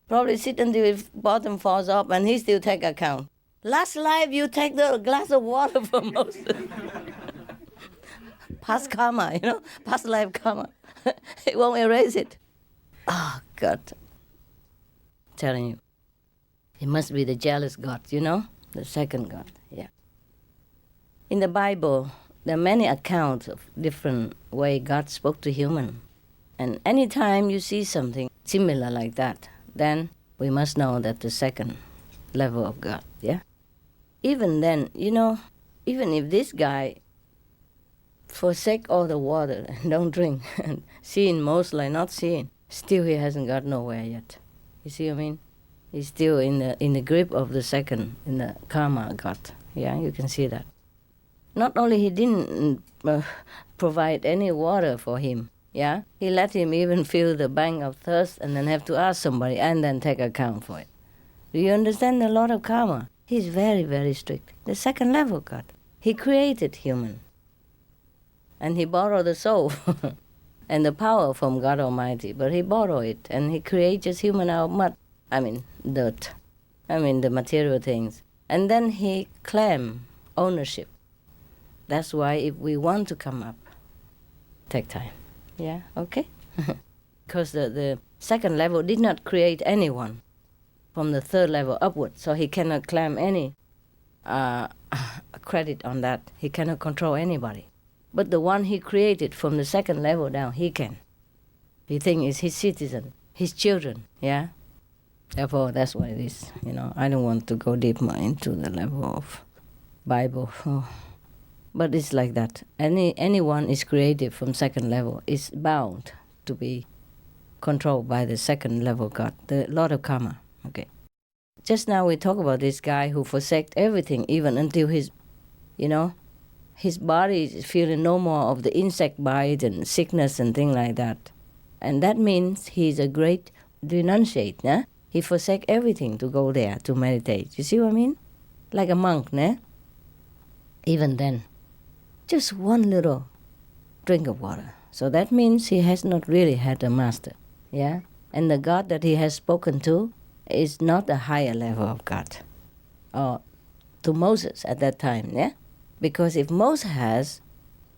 Probably sit until his bottom falls off and he still take account. Last life you take the glass of water from Moses. Past karma, past life karma. It won't erase it. Oh, God. Telling you. It must be the jealous God, the second God, yeah. In the Bible, there are many accounts of different way God spoke to human. And anytime you see something similar like that, then we must know that the second level of God, yeah? Even then, even if this guy forsake all the water and don't drink, and seeing mostly not seeing, still he hasn't got nowhere yet. You see what I mean? He's still in the grip of the second, in the karma God. Yeah, you can see that. Not only he didn't provide any water for him, yeah, he let him even feel the bang of thirst and then have to ask somebody and then take account for it. Do you understand the Lord of Karma? He's very, very strict. The second level God. He created human. And he borrowed the soul and the power from God Almighty. But he borrowed it and he creates human out of mud. Dirt. The material things. And then he claimed ownership. That's why if we want to come up, take time. Yeah, okay? Because the second level did not create anyone from the third level upward, so he cannot claim any credit on that. He cannot control anybody. But the one he created from the second level down, he can. He thinks it's his citizen, his children, yeah? Therefore, that's what it is. I don't want to go deeper into the level of Bible. Oh. But it's like that. Anyone is created from second level is bound to be controlled by the second level God, the Lord of Karma. Okay. Just now we talk about this guy who forsake everything, even until his body is feeling no more of the insect bite and sickness and things like that. And that means he's a great renunciate, né? He forsake everything to go there to meditate. You see what I mean? Like a monk, né? Even then. Just one little drink of water. So that means he has not really had a master, yeah? And the God that he has spoken to is not a higher level of God. Or to Moses at that time, yeah? Because if Moses has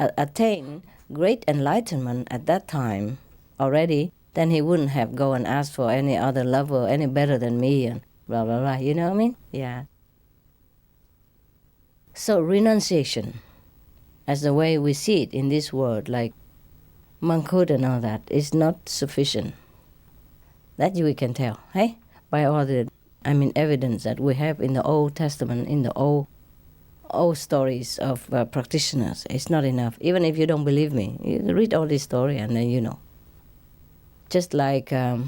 attained great enlightenment at that time already, then he wouldn't have go and asked for any other level, any better than me, and blah, blah, blah. You know what I mean? Yeah. So renunciation, as the way we see it in this world, like monkhood and all that, is not sufficient. That we can tell, hey? By all the, evidence that we have in the Old Testament, in the old stories of practitioners. It's not enough. Even if you don't believe me, you read all this story and then you know. Just like the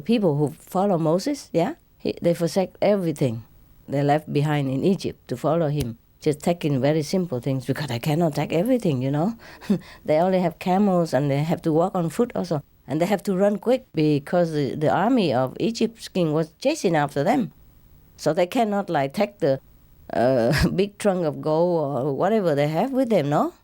people who follow Moses, yeah? They forsake everything they left behind in Egypt to follow him. Just taking very simple things because they cannot take everything, They only have camels and they have to walk on foot also. And they have to run quick because the army of Egypt's king was chasing after them. So they cannot take the big trunk of gold or whatever they have with them, no?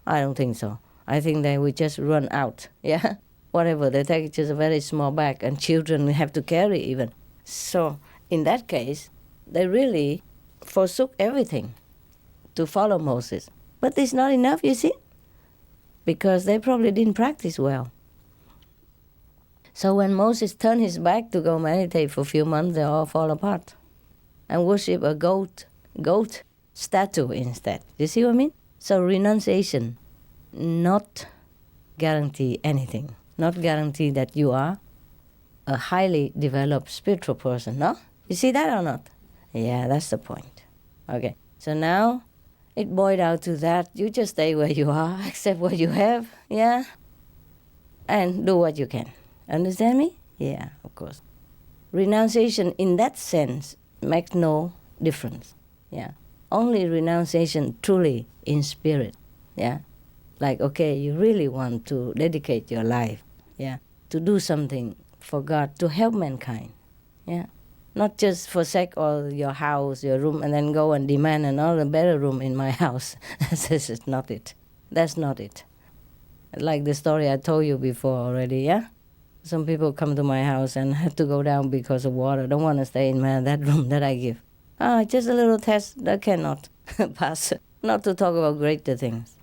I don't think so. I think they will just run out, yeah? Whatever they take, just a very small bag, and children have to carry even. So in that case, they really forsook everything to follow Moses. But it's not enough, you see? Because they probably didn't practice well. So when Moses turned his back to go meditate for a few months, they all fall apart and worship a goat statue instead. You see what I mean? So renunciation, not guarantee anything. Not guarantee that you are a highly developed spiritual person, no? You see that or not? Yeah, that's the point. Okay, so now it boiled out to that. You just stay where you are, accept what you have, yeah? And do what you can. Understand me? Yeah, of course. Renunciation in that sense makes no difference. Yeah. only renunciation truly in spirit, yeah? Like, okay, you really want to dedicate your life, yeah, to do something for God, to help mankind, yeah? Not just forsake all your house, your room, and then go and demand another better room in my house. This is not it. That's not it. Like the story I told you before already, yeah? Some people come to my house and have to go down because of water, don't want to stay in that room that I give. Just a little test that cannot pass. Not to talk about greater things.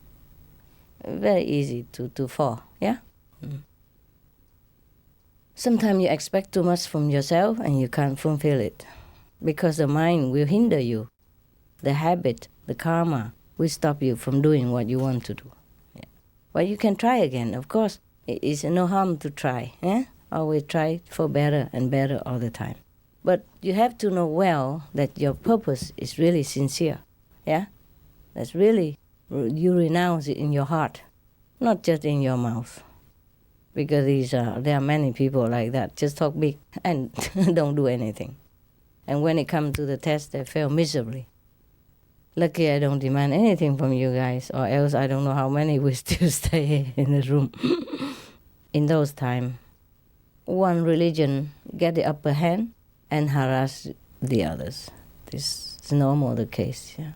Very easy to fall, yeah? Sometimes you expect too much from yourself and you can't fulfill it because the mind will hinder you. The habit, the karma, will stop you from doing what you want to do. Yeah. But you can try again, of course. It is no harm to try. Eh? Always try for better and better all the time. But you have to know well that your purpose is really sincere. Yeah? That's really, you renounce it in your heart, not just in your mouth. Because there are many people like that, just talk big and don't do anything. And when it comes to the test, they fail miserably. Lucky I don't demand anything from you guys, or else I don't know how many will still stay in the room. In those times, one religion get the upper hand and harass the others. This is normal the case, yeah.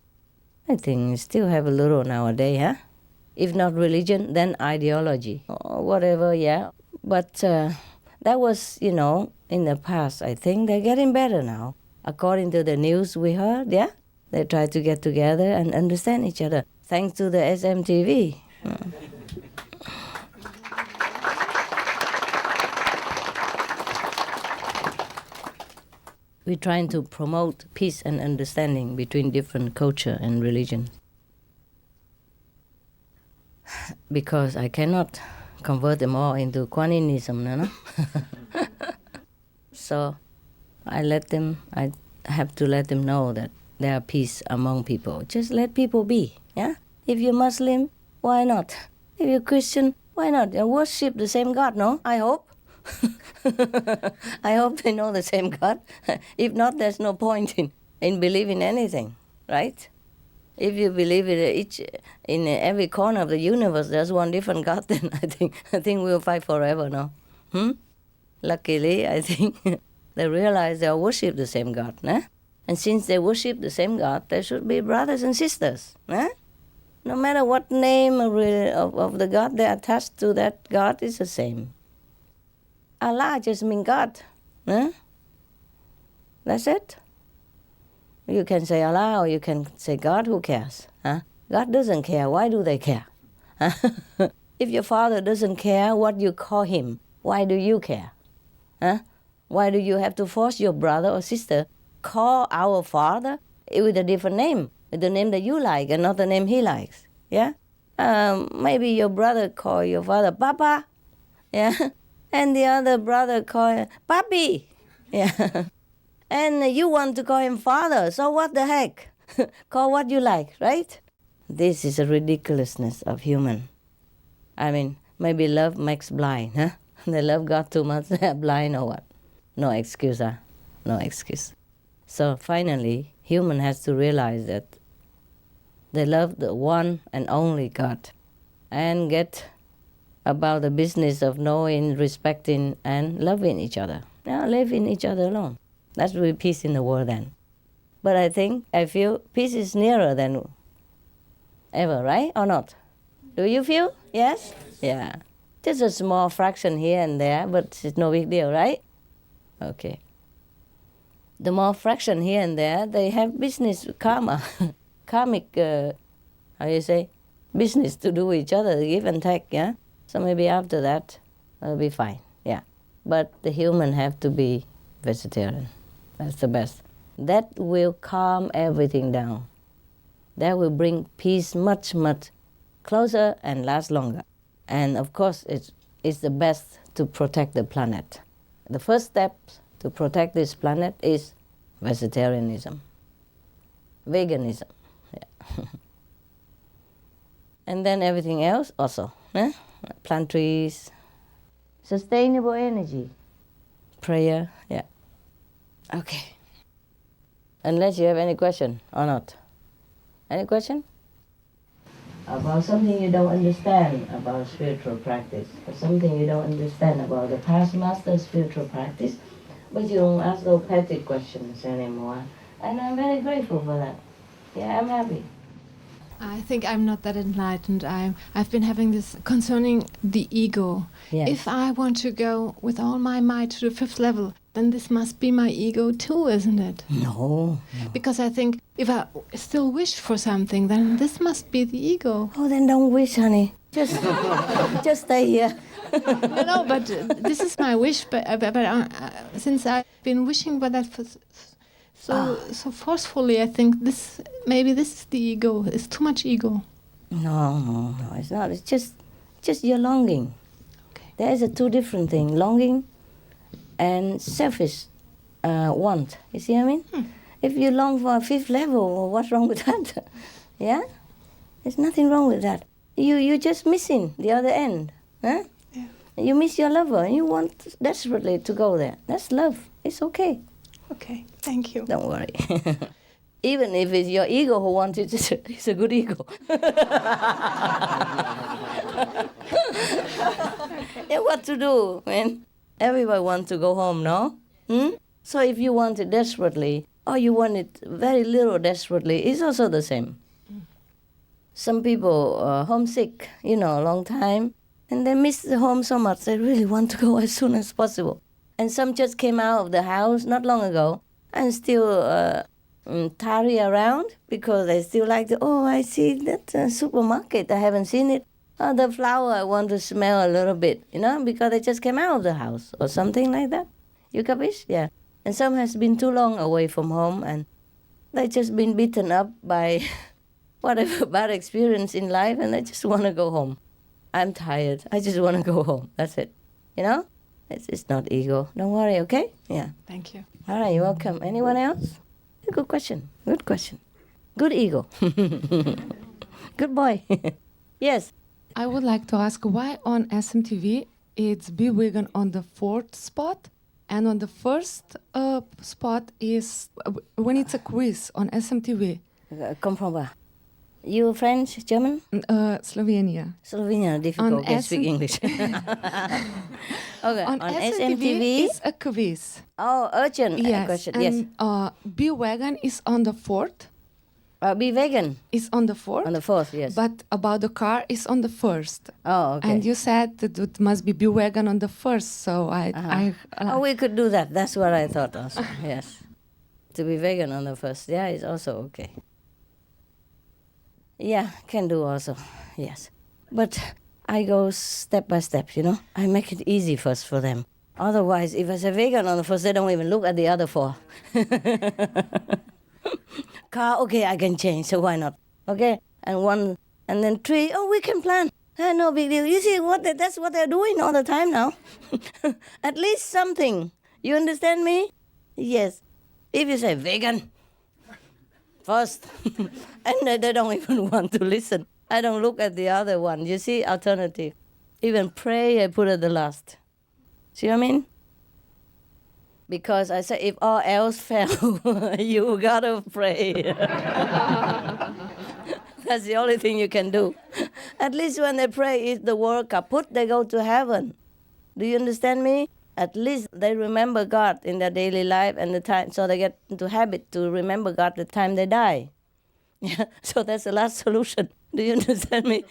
I think we still have a little nowadays, huh? If not religion, then ideology, or whatever, yeah. But that was, in the past, I think. They're getting better now. According to the news we heard, yeah? They try to get together and understand each other, thanks to the SMTV. We're trying to promote peace and understanding between different culture and religions. Because I cannot convert them all into Kuan-Yinism, no? So I have to let them know that there are peace among people. Just let people be, yeah? If you're Muslim, why not? If you're Christian, why not? You worship the same God, no? I hope. I hope they know the same God. If not, there's no point in believing anything, right? If you believe in every corner of the universe, there's one different God, then I think we'll fight forever, no? Luckily, I think they realize they worship the same God, né? And since they worship the same God, they should be brothers and sisters, né? No matter what name of the God they attach to, that God is the same. Allah just means God, né? That's it. You can say Allah or you can say God, who cares? Huh? God doesn't care, why do they care? If your father doesn't care what you call him, why do you care? Huh? Why do you have to force your brother or sister call our father with a different name, with the name that you like and not the name he likes? Yeah? Maybe your brother call your father Papa, yeah? And the other brother call Papi, yeah? And you want to call him father, so what the heck? Call what you like, right? This is a ridiculousness of human. I mean, maybe love makes blind, huh? They love God too much, they're blind or what? No excuse, huh? No excuse. So finally, human has to realize that they love the one and only God and get about the business of knowing, respecting, and loving each other. Now, living each other alone. That's really peace in the world then. But I feel peace is nearer than ever, right? Or not? Do you feel? Yes? Yeah. Just a small fraction here and there, but it's no big deal, right? Okay. The more fraction here and there, they have business karma, karmic, business to do with each other, give and take, yeah? So maybe after that, it'll be fine, yeah. But the human have to be vegetarian. That's the best. That will calm everything down. That will bring peace much, much closer and last longer. And of course, it's the best to protect the planet. The first step to protect this planet is vegetarianism, veganism. Yeah. And then everything else also. Plant trees, sustainable energy, prayer, yeah. Okay. Unless you have any question or not. Any question? About something you don't understand about spiritual practice, or something you don't understand about the past master's spiritual practice, but you don't ask those petty questions anymore. And I'm very grateful for that. Yeah, I'm happy. I think I'm not that enlightened. I've been having this concerning the ego. Yes. If I want to go with all my might to the 5th level, then this must be my ego too, isn't it? No. Because I think if I still wish for something, then this must be the ego. Oh, then don't wish, honey. Just stay here. No, but this is my wish. But since I've been wishing for that for so forcefully, I think maybe this is the ego. It's too much ego. No, it's not. It's just your longing. Okay. There is a two different thing: longing and selfish want. You see what I mean? If you long for a 5th level, well, what's wrong with that? Yeah, there's nothing wrong with that. You're just missing the other end, huh? Yeah. You miss your lover, and you want desperately to go there. That's love. It's okay. Okay, thank you. Don't worry. Even if it's your ego who wants it, it's a good ego. Yeah, what to do, man? Everybody wants to go home, no? So if you want it desperately, or you want it very little desperately, it's also the same. Some people are homesick, a long time, and they miss the home so much, they really want to go as soon as possible. And some just came out of the house not long ago and still tarry around because they still like I see that supermarket, I haven't seen it. Oh, the flower, I want to smell a little bit, because they just came out of the house or something like that. You capish? Yeah. And some has been too long away from home and they just been beaten up by whatever bad experience in life and they just want to go home. I'm tired. I just want to go home. That's it. It's not ego. Don't worry, okay? Yeah. Thank you. All right, you're welcome. Anyone else? Good question. Good question. Good ego. Good boy. Yes. I would like to ask why on SMTV it's Be Vegan on the 4th spot and on the first spot is when it's a quiz on SMTV. Come from where? You French, German? Slovenia. Slovenia, difficult to speak English. Okay, on SMTV it's a quiz. Oh, urgent question. And, yes. Be Vegan is on the 4th. Be vegan. Is on the 4th. On the 4th, yes. But about the car is on the 1st. Oh, okay. And you said that it must be vegan on the 1st, so we could do that. That's what I thought also. Yes. To be vegan on the 1st, yeah, it's also okay. Yeah, can do also, yes. But I go step by step, I make it easy first for them. Otherwise, if I say vegan on the 1st, they don't even look at the other 4. Car, okay, I can change, so why not? Okay, and 1, and then 3, we can plan. No big deal. You see, that's what they're doing all the time now. At least something. You understand me? Yes. If you say vegan first, and they don't even want to listen. I don't look at the other one. You see, alternative. Even pray, I put at the last. See what I mean? Because I say, if all else fail, you gotta pray. That's the only thing you can do. At least when they pray, is the word kaput, they go to heaven. Do you understand me? At least they remember God in their daily life and the time, so they get into habit to remember God the time they die. Yeah, so that's the last solution. Do you understand me?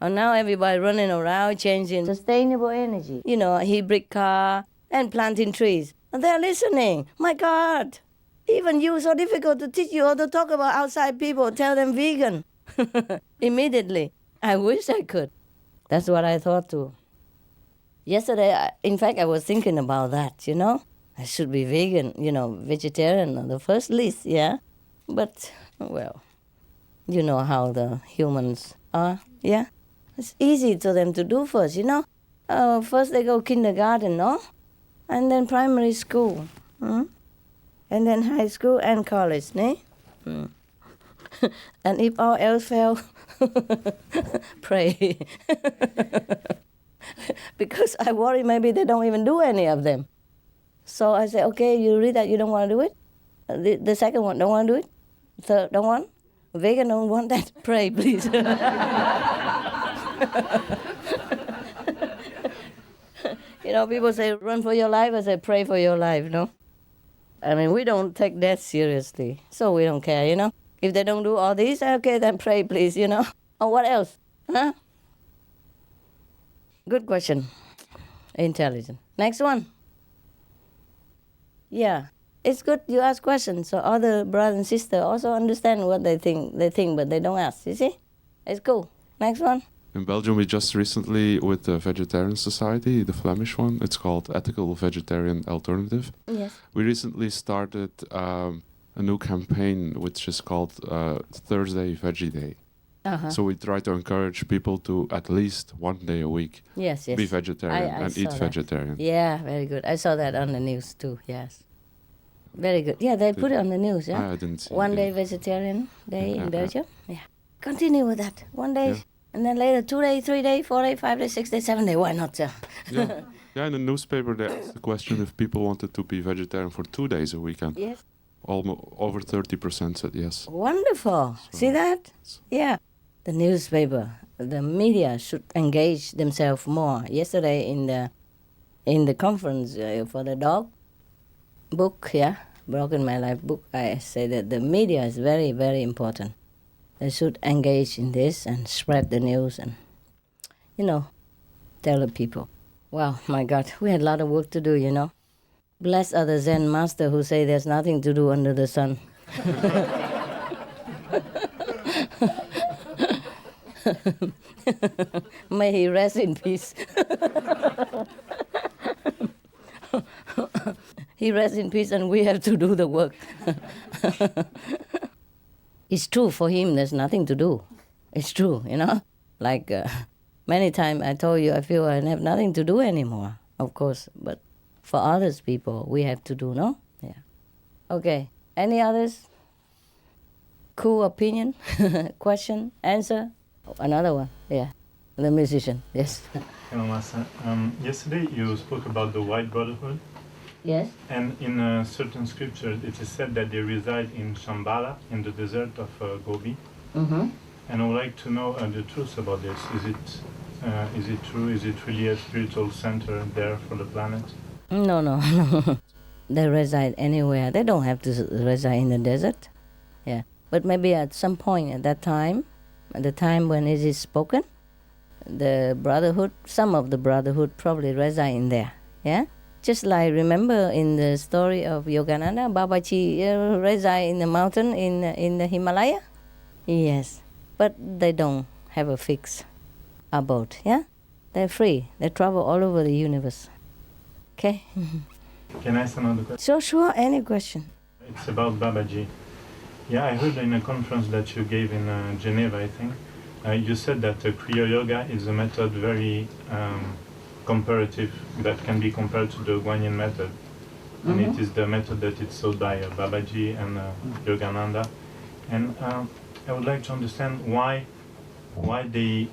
And now everybody running around changing sustainable energy. Hybrid car and planting trees. And they're listening. My God. Even you, so difficult to teach you how to talk about outside people. Tell them vegan. Immediately. I wish I could. That's what I thought too. Yesterday, in fact, I was thinking about that, I should be vegan, vegetarian on the first list, yeah? But, well, you know how the humans are, yeah? It's easy to them to do first, First they go kindergarten, no? And then primary school. And then high school and college, ne? And if all else fail, pray. Because I worry maybe they don't even do any of them. So I say, okay, you read that you don't want to do it? The second one, don't want to do it? Third, don't want? Vegan don't want that. Pray, please. People say, run for your life. I say, pray for your life, no? I mean, we don't take that seriously, so we don't care, If they don't do all these, okay, then pray, please, Or what else? Huh? Good question. Intelligent. Next one. Yeah. It's good you ask questions, so other brothers and sisters also understand what they think, but they don't ask, you see? It's cool. Next one. In Belgium, we just recently, with the Vegetarian Society, the Flemish one, it's called Ethical Vegetarian Alternative. Yes. We recently started a new campaign, which is called Thursday Veggie Day. Uh-huh. So we try to encourage people to at least one day a week Yes. be vegetarian I and eat saw that. vegetarian. Yeah, very good. I saw that on the news too, yes. Very good. Yeah, they put it on the news, yeah? I didn't see One it. day vegetarian day Yeah, in yeah. Belgium. Yeah. Continue with that. 1 day, Yeah. and then later 2 days, 3 days, 4 days, 5 days, 6 days, 7 days. Why not? Yeah. Yeah, in the newspaper they asked the question if people wanted to be vegetarian for 2 days a week, and Yes. almost over 30% said yes. Wonderful. See that? Yeah. The newspaper, the media should engage themselves more. Yesterday in the conference for the dog book, Broken My Life book, I say that the media is very, very important. They should engage in this and spread the news and, tell the people. Wow, my God, we had a lot of work to do, Bless other Zen master who say there's nothing to do under the sun. May he rest in peace. He rests in peace and we have to do the work. It's true for him, there's nothing to do. It's true, Like many times I told you I feel I have nothing to do anymore, of course. But for others people, we have to do, no? Yeah. Okay, any others? Cool opinion, question, answer? Another one, yeah. The musician, yes. Hello, Master. Yesterday you spoke about the White Brotherhood, Yes? and in certain scriptures it is said that they reside in Shambhala, in the desert of Gobi. Mm-hmm. And I would like to know the truth about this. Is it true? Is it really a spiritual center there for the planet? No. They reside anywhere. They don't have to reside in the desert. Yeah. But maybe at some point at that time, at the time when it is spoken, the brotherhood, some of the brotherhood probably reside in there. Yeah? Just like remember in the story of Yogananda, Babaji reside in the mountain in the Himalaya? Yes. But they don't have a fixed abode. Yeah? They're free. They travel all over the universe. Okay? Can I ask another question? Sure. Any question? It's about Babaji. Yeah, I heard in a conference that you gave in Geneva, I think, you said that Kriya Yoga is a method very comparative, that can be compared to the Guanyin method. And it is the method that is sold by Babaji and Yogananda. And I would like to understand why they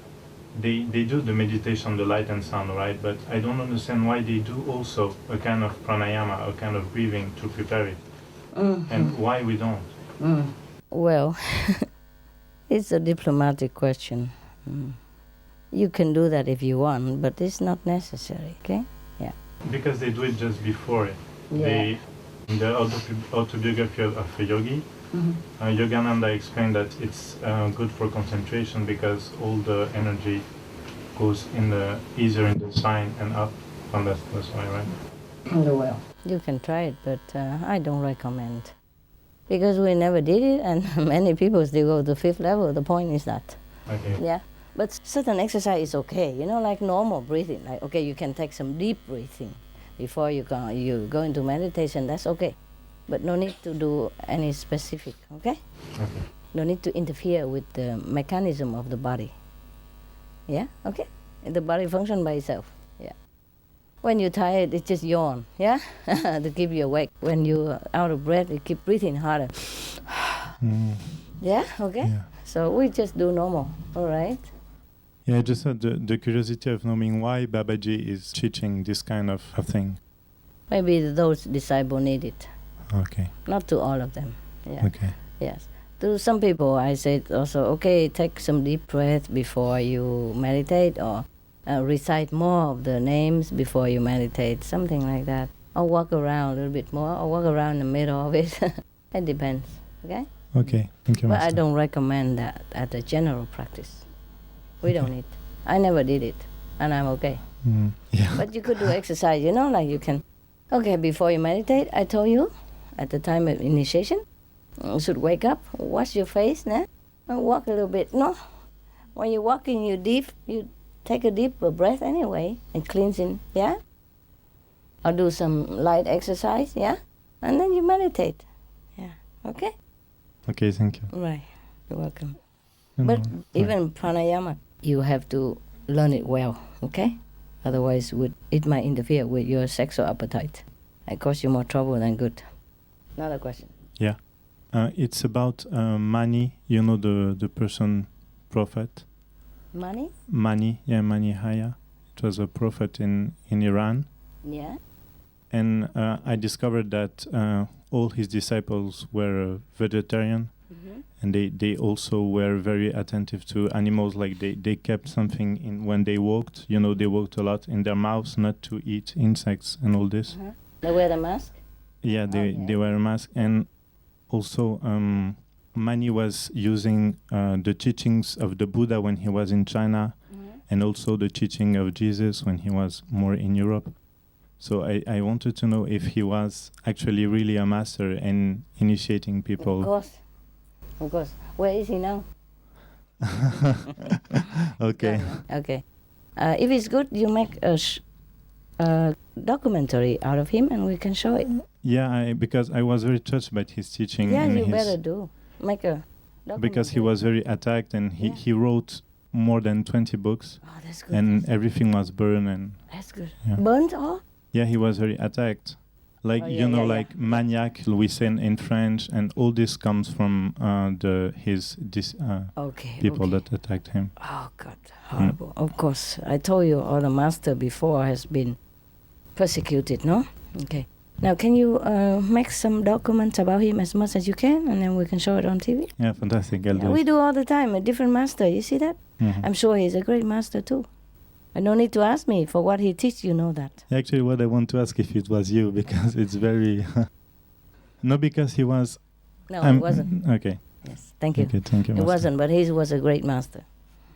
do the meditation, the light and sound, right? But I don't understand why they do also a kind of pranayama, a kind of breathing to prepare it. And why we don't. Well, it's a diplomatic question. You can do that if you want, but it's not necessary, okay? Yeah. Because they do it just before it. Yeah. In the autobiography of a yogi, Yogananda explained that it's good for concentration because all the energy goes easier in the spine and up, and that's why, right? Well, you can try it, but I don't recommend. Because we never did it, and many people still go to 5th level. The point is that. Okay. Yeah. But certain exercise is okay, like normal breathing. Like, okay, you can take some deep breathing before you go into meditation. That's okay. But no need to do any specific, okay? Okay. No need to interfere with the mechanism of the body. Yeah? Okay? The body functions by itself. Yeah. When you're tired, it just yawn, yeah? To keep you awake. When you're out of breath, you keep breathing harder. Yeah? Okay? Yeah. So we just do normal, all right? Yeah, I just had the curiosity of knowing why Babaji is teaching this kind of thing. Maybe those disciples need it. Okay. Not to all of them. Yeah. Okay. Yes. To some people, I said also, okay, take some deep breath before you meditate, or recite more of the names before you meditate, something like that. Or walk around a little bit more, or walk around in the middle of it. It depends, okay? Okay, thank you, But I Master. don't recommend that as a general practice. We don't need. I never did it, and I'm okay. Yeah. But you could do exercise, like you can. Okay, before you meditate, I told you, at the time of initiation, you should wake up, wash your face, and walk a little bit, no? When you're walking, you take a deep breath anyway, and cleansing, yeah? Or do some light exercise, yeah? And then you meditate, yeah, okay? Okay, thank you. Right, you're welcome. No, But no, even pranayama, you have to learn it well, okay? Otherwise, it might interfere with your sexual appetite and cause you more trouble than good. Another question. Yeah. It's about Mani, the person prophet. Money? Mani Haya. It was a prophet in Iran. Yeah. And I discovered that all his disciples were vegetarian, and they also were very attentive to animals. Like they kept something in when they walked. They walked a lot in their mouths, not to eat insects and all this. They wear the mask? Yeah, they wear a mask. And also Mani was using the teachings of the Buddha when he was in China, and also the teaching of Jesus when he was more in Europe. So I wanted to know if he was actually really a master in initiating people. Of course. Where is he now? Okay. Okay. If it's good, you make a documentary out of him, and we can show it. Yeah, because I was very touched by his teaching. Yeah, and you better do. Make a documentary. Because he was very attacked, and he wrote more than 20 books. Oh, that's good. And everything was burned. And That's good. yeah. Burnt all? Yeah, he was very attacked. Like, yeah. maniac, we say in French, and all this comes from people that attacked him. Oh, God, horrible. Of course. I told you all the master before has been persecuted, no? Okay. Now, can you make some documents about him as much as you can, and then we can show it on TV? Yeah, fantastic. I'll do We it. do all the time, a different master. You see that? Mhm. I'm sure he's a great master, too. And no need to ask me for what he teach, you know that. Actually, what I want to ask if it was you, because it's very... No, because he was... No, it wasn't. Okay. Yes, thank you. Okay, thank you, It Master. wasn't, but he was a great master.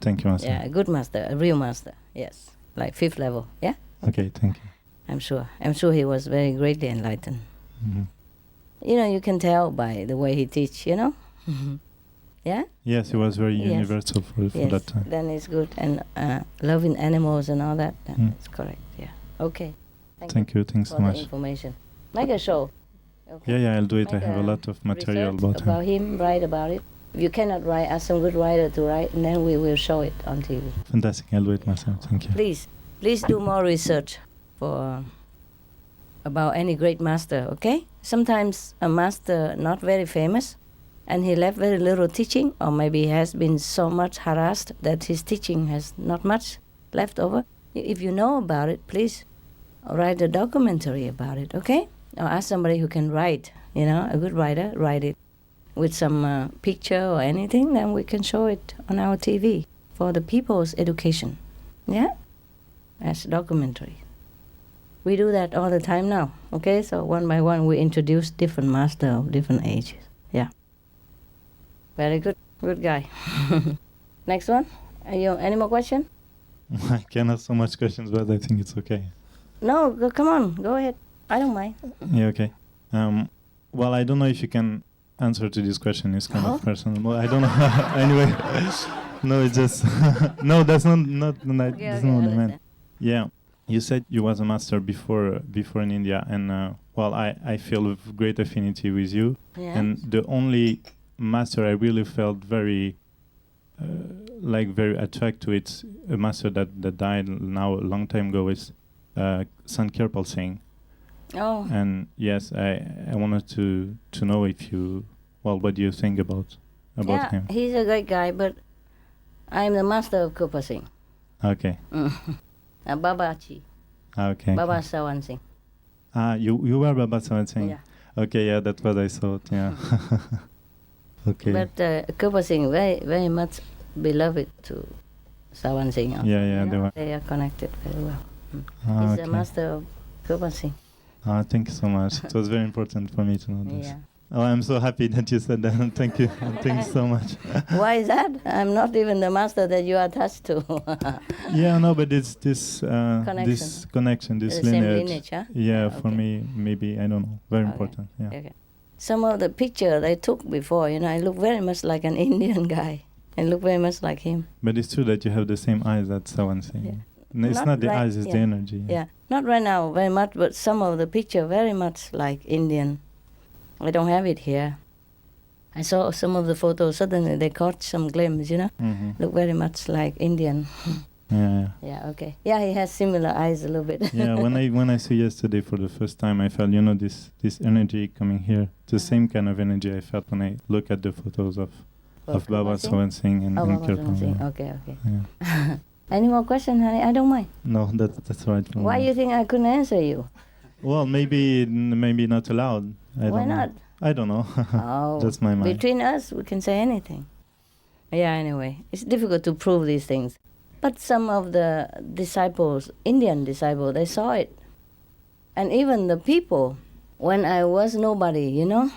Thank you, Master. Yeah, a good master, a real master. Yes, like 5th level. Yeah, Okay, thank you. I'm sure. I'm sure he was very greatly enlightened. Mhm. You can tell by the way he teach. Yeah. Yes, he was very Yes. universal for Yes. that time. Then it's good, and loving animals and all that. Then it's correct. Yeah. Okay. Thank you. Thanks for so the much. information. Make a show. Okay. Yeah, I'll do it. I Make have a lot of material research about him. write about it. If you cannot write, ask some good writer to write, and then we will show it on TV. Fantastic. I'll do it myself. Thank you. Please do more research about any great master, okay? Sometimes a master not very famous, and he left very little teaching, or maybe he has been so much harassed that his teaching has not much left over. If you know about it, please write a documentary about it, okay? Or ask somebody who can write, a good writer, write it with some picture or anything, then we can show it on our TV for the people's education, yeah? As documentary. We do that all the time now, okay? So one by one we introduce different master of different ages, yeah. Very good, good guy. Next one, any more question? I can ask so much questions, but I think it's okay. No, come on, go ahead. I don't mind. Yeah, okay. Well, I don't know if you can answer to this question. It's kind of personal. Well, I don't know. Anyway, no, it's just no. That's not what I meant. Yeah, you said you was a master before in India, and I feel great affinity with you. Yeah. And the only master I really felt very attracted to, it's a master that died now a long time ago. Is Sankirpal Singh. Oh. And yes, I wanted to know if you, what do you think about him? Yeah, he's a great guy, but I'm the master of Kirpa Singh. Okay. Babaji. Okay. Baba Sawan Singh. You were Baba Sawan Singh? Yeah. Okay, yeah, that's what I thought, yeah. Okay. But Kirpa Singh very, very much beloved to Sawan Singh. Also, Yeah, you know, they were. they are connected very well. Ah, He's okay. the master of Kirpa Singh. Ah, thank you so much. It was very important for me to know this. Yeah. Oh, I'm so happy that you said that. Thank you. Thank you so much. Why is that? I'm not even the master that you are attached to. Yeah, no, but it's this Connection. this The same lineage. lineage, huh? Yeah, for okay. me, maybe, I don't know. Very Okay. important. Yeah. Okay. Some of the pictures I took before, you know, I look very much like an Indian guy. I look very much like him. But it's true that you have the same eyes that someone saying. Yeah. No, it's Not not the right- eyes, it's the yeah. energy. Yeah, not right now very much, but some of the picture very much like Indian. I don't have it here. I saw some of the photos, suddenly they caught some glimpse, you know, Mm-hmm. look very much like Indian. Yeah. Yeah, okay. Yeah, he has similar eyes a little bit. Yeah, when I saw yesterday for the first time, I felt, you know, this energy coming here. It's the same kind of energy I felt when I look at the photos of Baba Sawan Singh and Baba Kirpan. Sawan Singh. Yeah. Okay. Yeah. Any more questions, honey? I don't mind. No, that's right. for Why me. you think I couldn't answer you? Well, maybe not allowed. Why don't know. not? I don't know. Oh, That's my mind. between us, we can say anything. Yeah, anyway, it's difficult to prove these things. But some of the disciples, Indian disciples, they saw it. And even the people, when I was nobody, you know,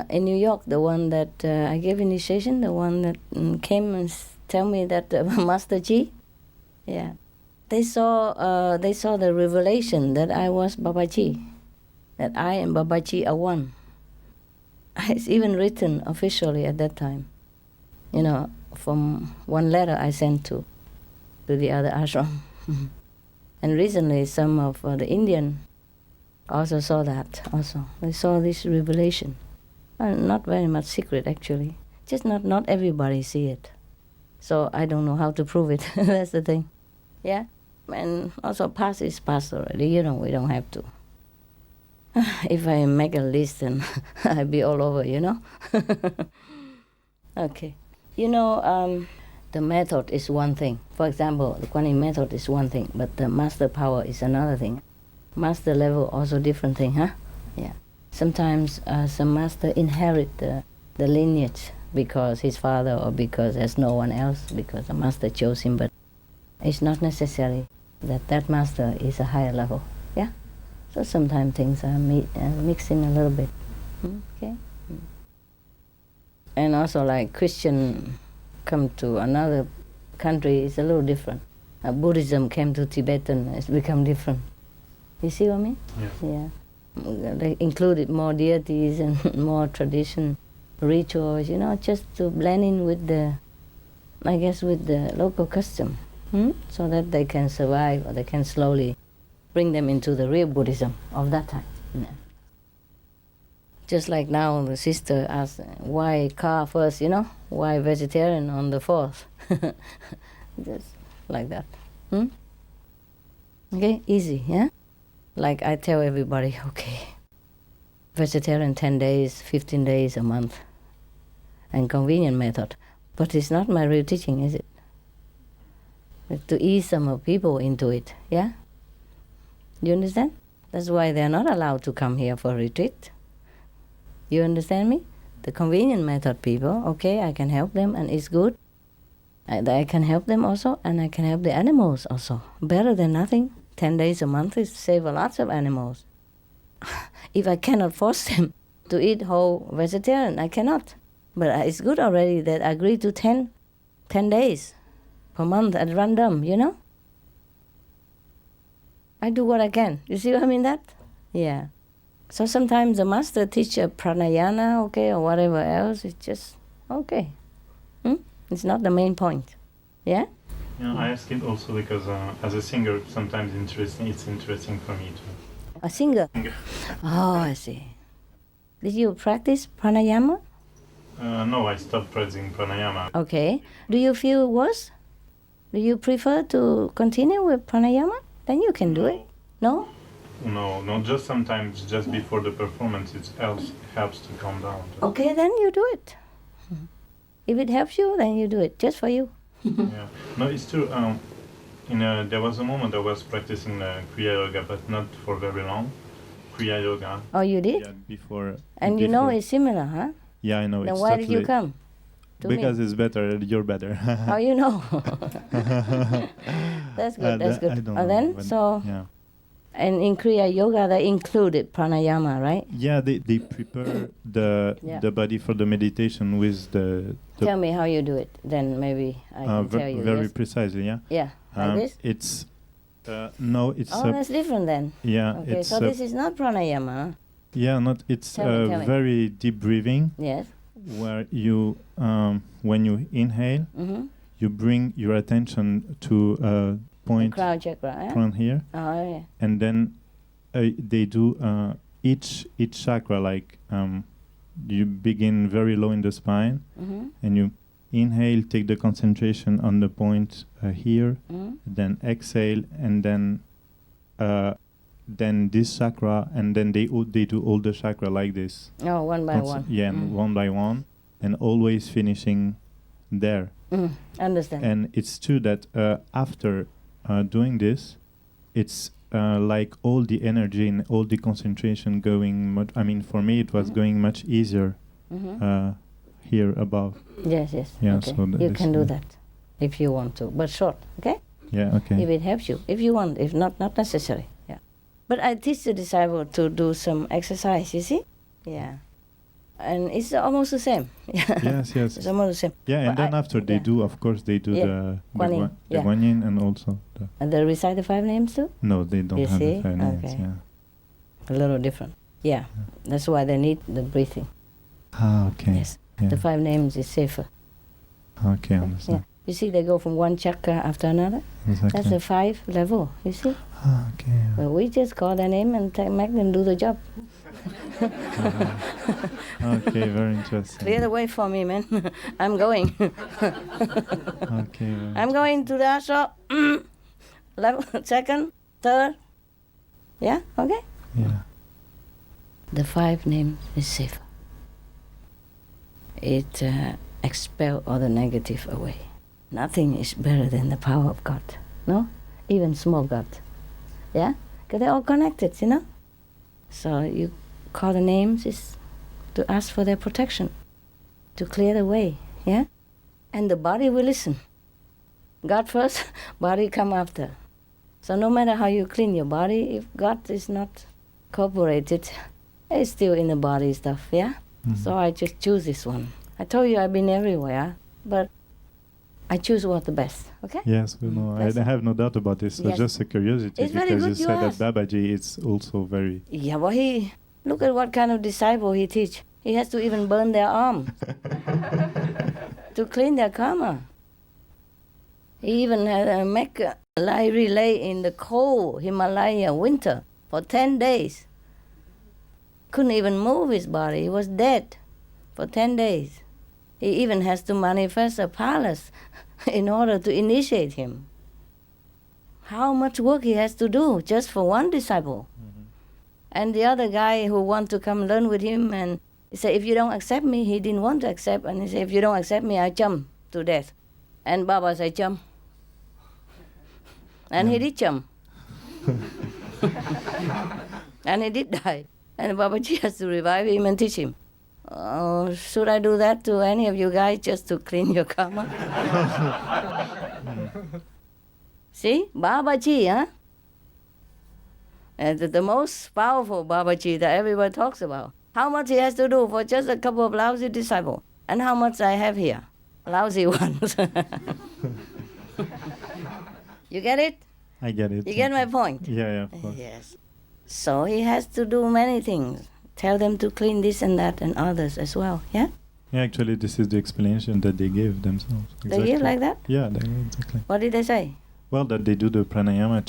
in New York, the one that I gave initiation, the one that came and tell me that Master Ji, yeah, they saw the revelation that I was Babaji, that I and Babaji are one. It's even written officially at that time, you know, from one letter I sent to the other ashram. And recently some of the Indian also saw that also. They saw this revelation. Not very much secret actually. Just not everybody see it. So I don't know how to prove it. That's the thing. Yeah? And also past is past already. You know, we don't have to. If I make a list, then I'll be all over, you know? Okay. You know, the method is one thing. For example, the Kuan Yin method is one thing, but the master power is another thing. Master level also different thing, huh? Yeah. Sometimes some master inherit the lineage because his father or because there's no one else, because the master chose him, but it's not necessary that master is a higher level, yeah? So sometimes things are mixing a little bit, okay? And also like Christian come to another country, it's a little different. Buddhism came to Tibetan, it's become different. You see what I mean? Yeah. Yeah. They included more deities and more tradition, rituals, you know, just to blend in with the local custom, so that they can survive or they can slowly bring them into the real Buddhism of that time. Yeah. Just like now the sister asked, why car first, you know? Why vegetarian on the fourth? Just like that. Okay, easy, yeah? Like I tell everybody, okay, vegetarian 10 days, 15 days, a month, and convenient method. But it's not my real teaching, is it? It's to ease some of people into it, yeah? You understand? That's why they're not allowed to come here for retreat. You understand me? The convenient method people, okay, I can help them and it's good. I can help them also and I can help the animals also. Better than nothing. 10 days a month is save a lot of animals. If I cannot force them to eat whole vegetarian, I cannot. But it's good already that I agree to 10 days per month at random, you know? I do what I can. You see what I mean that? Yeah. So sometimes the master teach a pranayama, okay, or whatever else, it's just okay. It's not the main point. Yeah? Yeah, I ask it also because as a singer, sometimes it's interesting for me too. A singer? Oh, I see. Did you practice pranayama? No, I stopped practicing pranayama. Okay. Do you feel worse? Do you prefer to continue with pranayama? Then you can do it. No? No, just sometimes, just before the performance, it helps to calm down. Okay, then you do it. If it helps you, then you do it, just for you. Yeah. No, it's true. There was a moment I was practicing Kriya Yoga, but not for very long. Kriya Yoga. Oh, you did? Yeah, before. And you know it's similar, huh? Yeah, I know. Then it's why did you totally- come to me? Because it's better. You're better. How you know? That's good. That's good. I don't And know, then but so yeah. and in Kriya Yoga they included pranayama, right? Yeah, they prepare the Yeah. the body for the meditation with the Tell me how you do it. Then maybe I can tell you. very Yes. precisely. Yeah. Yeah, like this. It's no, it's Oh, that's different then. yeah, Okay, it's so this is not pranayama. Huh? yeah, not it's Tell me. very deep breathing Yes. where you when you inhale, Mm-hmm. you bring your attention to a point Crown chakra. Eh? from here, Oh yeah. and then they do each chakra like you begin very low in the spine, Mm-hmm. and you inhale, take the concentration on the point here, Mm-hmm. then exhale, and then this chakra, and then they do all the chakra like this. Oh, one by one. Yeah, and one by one, and always finishing there. Understand. And it's true that after doing this, it's like all the energy and all the concentration going much. I mean, for me, it was going much easier here above. Yes, yes. Yeah, Okay. so You this- can do yeah. that if you want to, but short. Okay. Yeah. Okay. If it helps you, if you want, if not, not necessary. Yeah. But I teach the disciple to do some exercise. You see? Yeah. And it's almost the same. Yeah. Yes. Yes. It's almost the same. Yeah, and But then after they yeah. do, of course, they do Yeah. the Guan Yin, the yeah. Guan Yin and also the. And they recite the 5 names too. No, they don't You have see? the 5 names. Okay. Yeah. A little different. Yeah. That's why they need the breathing. Ah, okay. Yes. Yeah. The 5 names is safer. Okay, I Yeah. understand. You see, they go from one chakra after another. Exactly. That's a 5 level. You see? Ah, okay. Well, we just call their name and make them do the job. Okay, very interesting. Clear the way for me, man. I'm going. Okay. Very I'm going to the ashram. Level, second, third. Yeah? Okay? Yeah. The 5 names is safer. It expels all the negative away. Nothing is better than the power of God. No? Even small God. Yeah? Because they're all connected, you know? So you call the names is to ask for their protection, to clear the way. Yeah? And the body will listen. God first, body come after. So no matter how you clean your body, if God is not cooperated, it's still in the body stuff, yeah? Mhm. So I just choose this one. I told you I've been everywhere, but I choose what the best, okay? Yes, we know. I That's- have no doubt about this. So Yes. just a curiosity It's very because you good you said asked. that Babaji is also very. Yeah, but look at what kind of disciple he teach. He has to even burn their arm to clean their karma. He even had make a light relay in the cold Himalaya winter for 10 days. Couldn't even move his body. He was dead for 10 days. He even has to manifest a palace in order to initiate him. How much work he has to do just for one disciple. And the other guy who want to come learn with him, and he said, if you don't accept me, he didn't want to accept. And he said, if you don't accept me, I jump to death. And Baba said, jump. And he did jump. And he did die. And Babaji has to revive him and teach him. Should I do that to any of you guys just to clean your karma? See? Babaji, huh? And the most powerful Babaji that everyone talks about. How much he has to do for just a couple of lousy disciples. And how much I have here? Lousy ones. You get it? I get it. You get my point? Yeah, yeah, of course. Yes. So he has to do many things. Tell them to clean this and that and others as well. Yeah? Yeah, actually, this is the explanation that they give themselves. They give like that? Yeah, they exactly. What did they say? Well, that they do the pranayama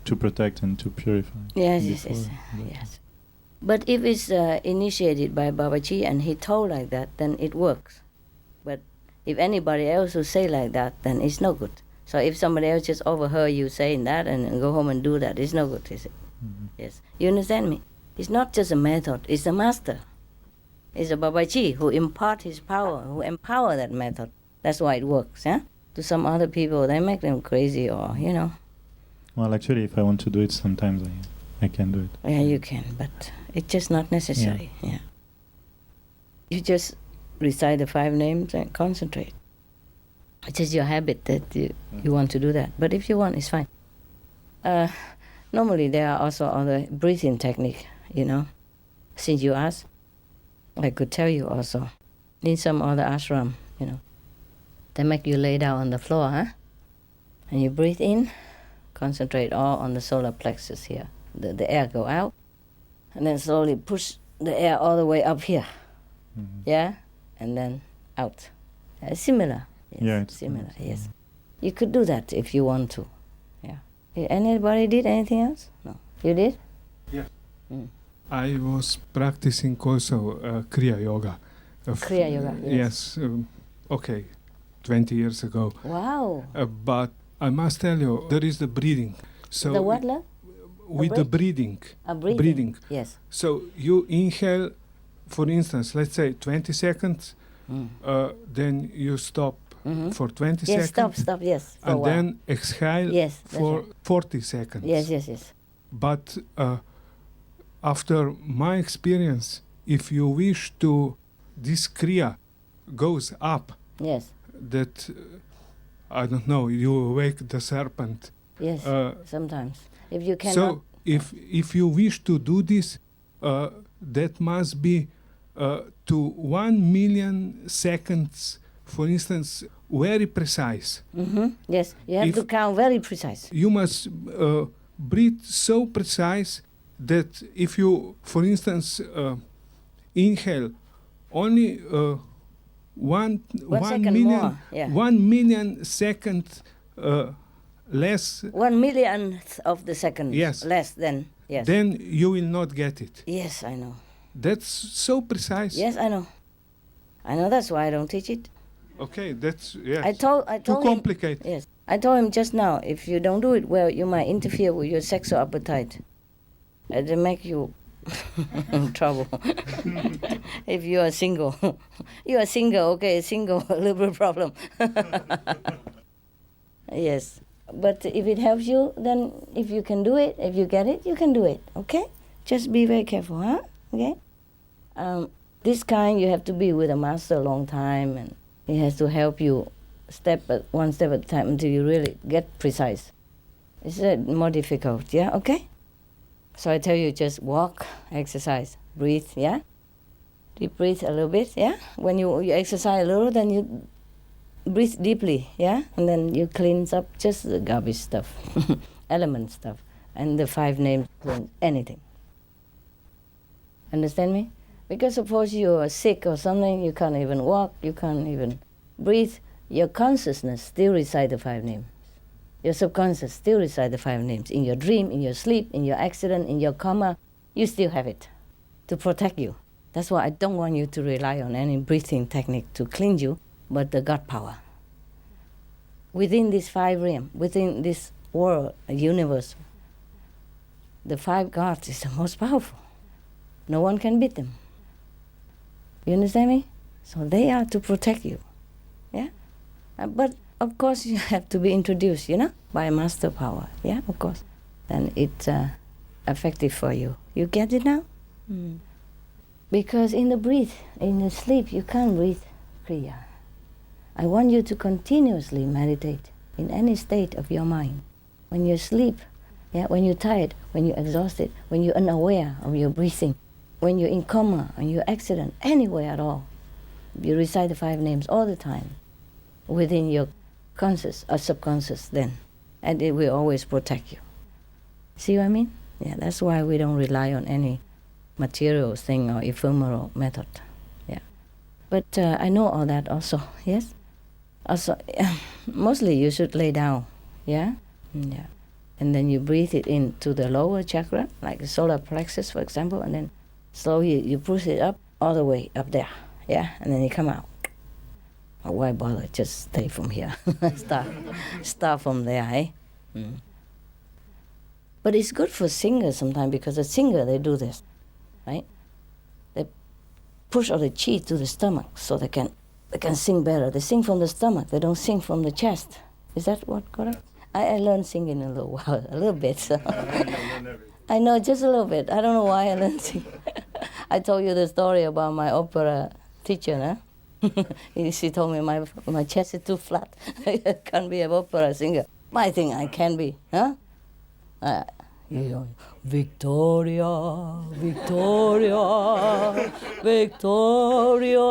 to protect and to purify. Yes, yes, before yes. that. Yes. But if it's initiated by Babaji and he told like that, then it works. But if anybody else who say like that, then it's no good. So if somebody else just overheard you saying that and go home and do that, it's no good, is it? Mhm. Yes. You understand me? It's not just a method, it's a master. It's a Babaji who impart his power, who empower that method. That's why it works, yeah? To some other people, they make them crazy or, you know. Well, actually, if I want to do it, sometimes I can do it. Yeah, you can, but it's just not necessary, yeah. You just recite the 5 names and concentrate. It's just your habit that you want to do that. But if you want, it's fine. Normally there are also other breathing technique, Since you asked, I could tell you also. In some other ashram, they make you lay down on the floor, and you breathe in, concentrate all on the solar plexus here. The air go out, and then slowly push the air all the way up here. Yeah, and then out. Similar. Yes, Yeah, it's similar. Yes, you could do that if you want to. Yeah. Anybody did anything else? No. You did? Yes. Mm. I was practicing also Kriya Yoga. Kriya Yoga. Yes. 20 years ago. Wow. But I must tell you, there is the breathing. So The what, love? with the breathing. Breathing. Breathing. Yes. So you inhale, for instance, let's say 20 seconds, then you stop for 20 Yes, seconds. stop, yes. For a And while. then exhale Yes, that's for right. 40 seconds. Yes. But after my experience, if you wish to, this Kriya goes up, Yes. that, I don't know, you awake the serpent. Yes. Sometimes. If you cannot. So if you wish to do this, that must be to 1 million seconds, for instance, very precise. Yes. You have If- to count very precise. You must breathe so precise that if you, for instance, inhale only one second million, more, yeah. 1 million second less, 1 millionth of the second. Yes. Less than. Yes. then you will not get it. Yes, I know. That's so precise. Yes, I know. That's why I don't teach it. Okay, that's, yes. I told Too him. complicated. Yes. I told him just now, if you don't do it well, you might interfere with your sexual appetite. It'll make you in trouble. If you are single. You are single, okay, single, a little bit problem. Yes. But if it helps you, then if you can do it, if you get it, you can do it, okay? Just be very careful, huh? Okay? This kind, you have to be with a master a long time, and he has to help you one step at a time until you really get precise. It's more difficult, yeah? Okay? So I tell you, just walk, exercise, breathe, yeah? Deep breathe a little bit, yeah? When you exercise a little, then you breathe deeply, yeah? And then you cleanse up just the garbage stuff, element stuff, and the 5 names, cleanse anything. Understand me? Because suppose you are sick or something, you can't even walk, you can't even breathe, your consciousness still recite the 5 names. Your subconscious still recite the 5 names. In your dream, in your sleep, in your accident, in your coma, you still have it to protect you. That's why I don't want you to rely on any breathing technique to cleanse you, but the God power. Within this 5 realm, within this world, universe, the 5 gods is the most powerful. No one can beat them. You understand me? So they are to protect you. Yeah? But of course you have to be introduced, by a master power. Yeah, of course. Then it's effective for you. You get it now? Because in the sleep, you can't breathe Kriya. I want you to continuously meditate in any state of your mind. When you sleep, when you're tired, when you're exhausted, when you're unaware of your breathing, when you're in coma, when you're accident, anywhere at all, you recite the 5 names all the time within your conscious or subconscious then, and it will always protect you. See what I mean? Yeah, that's why we don't rely on any material thing or ephemeral method. Yeah, but I know all that also. Yes. Also, mostly you should lay down. Yeah. Yeah. And then you breathe it into the lower chakra, like the solar plexus, for example, and then slowly you push it up all the way up there. Yeah, and then you come out. Why bother? Just stay from here. Start from there, eh? But it's good for singers sometimes, because a singer, they do this, right? They push all the chi to the stomach so they can sing better. They sing from the stomach. They don't sing from the chest. Is that what correct? I learned singing a little while, a little bit. So. I know, just a little bit. I don't know why I learned singing. I told you the story about my opera teacher, huh? She told me my chest is too flat. I can't be an opera singer. I think I can be, huh? Victoria, Victoria, Victoria.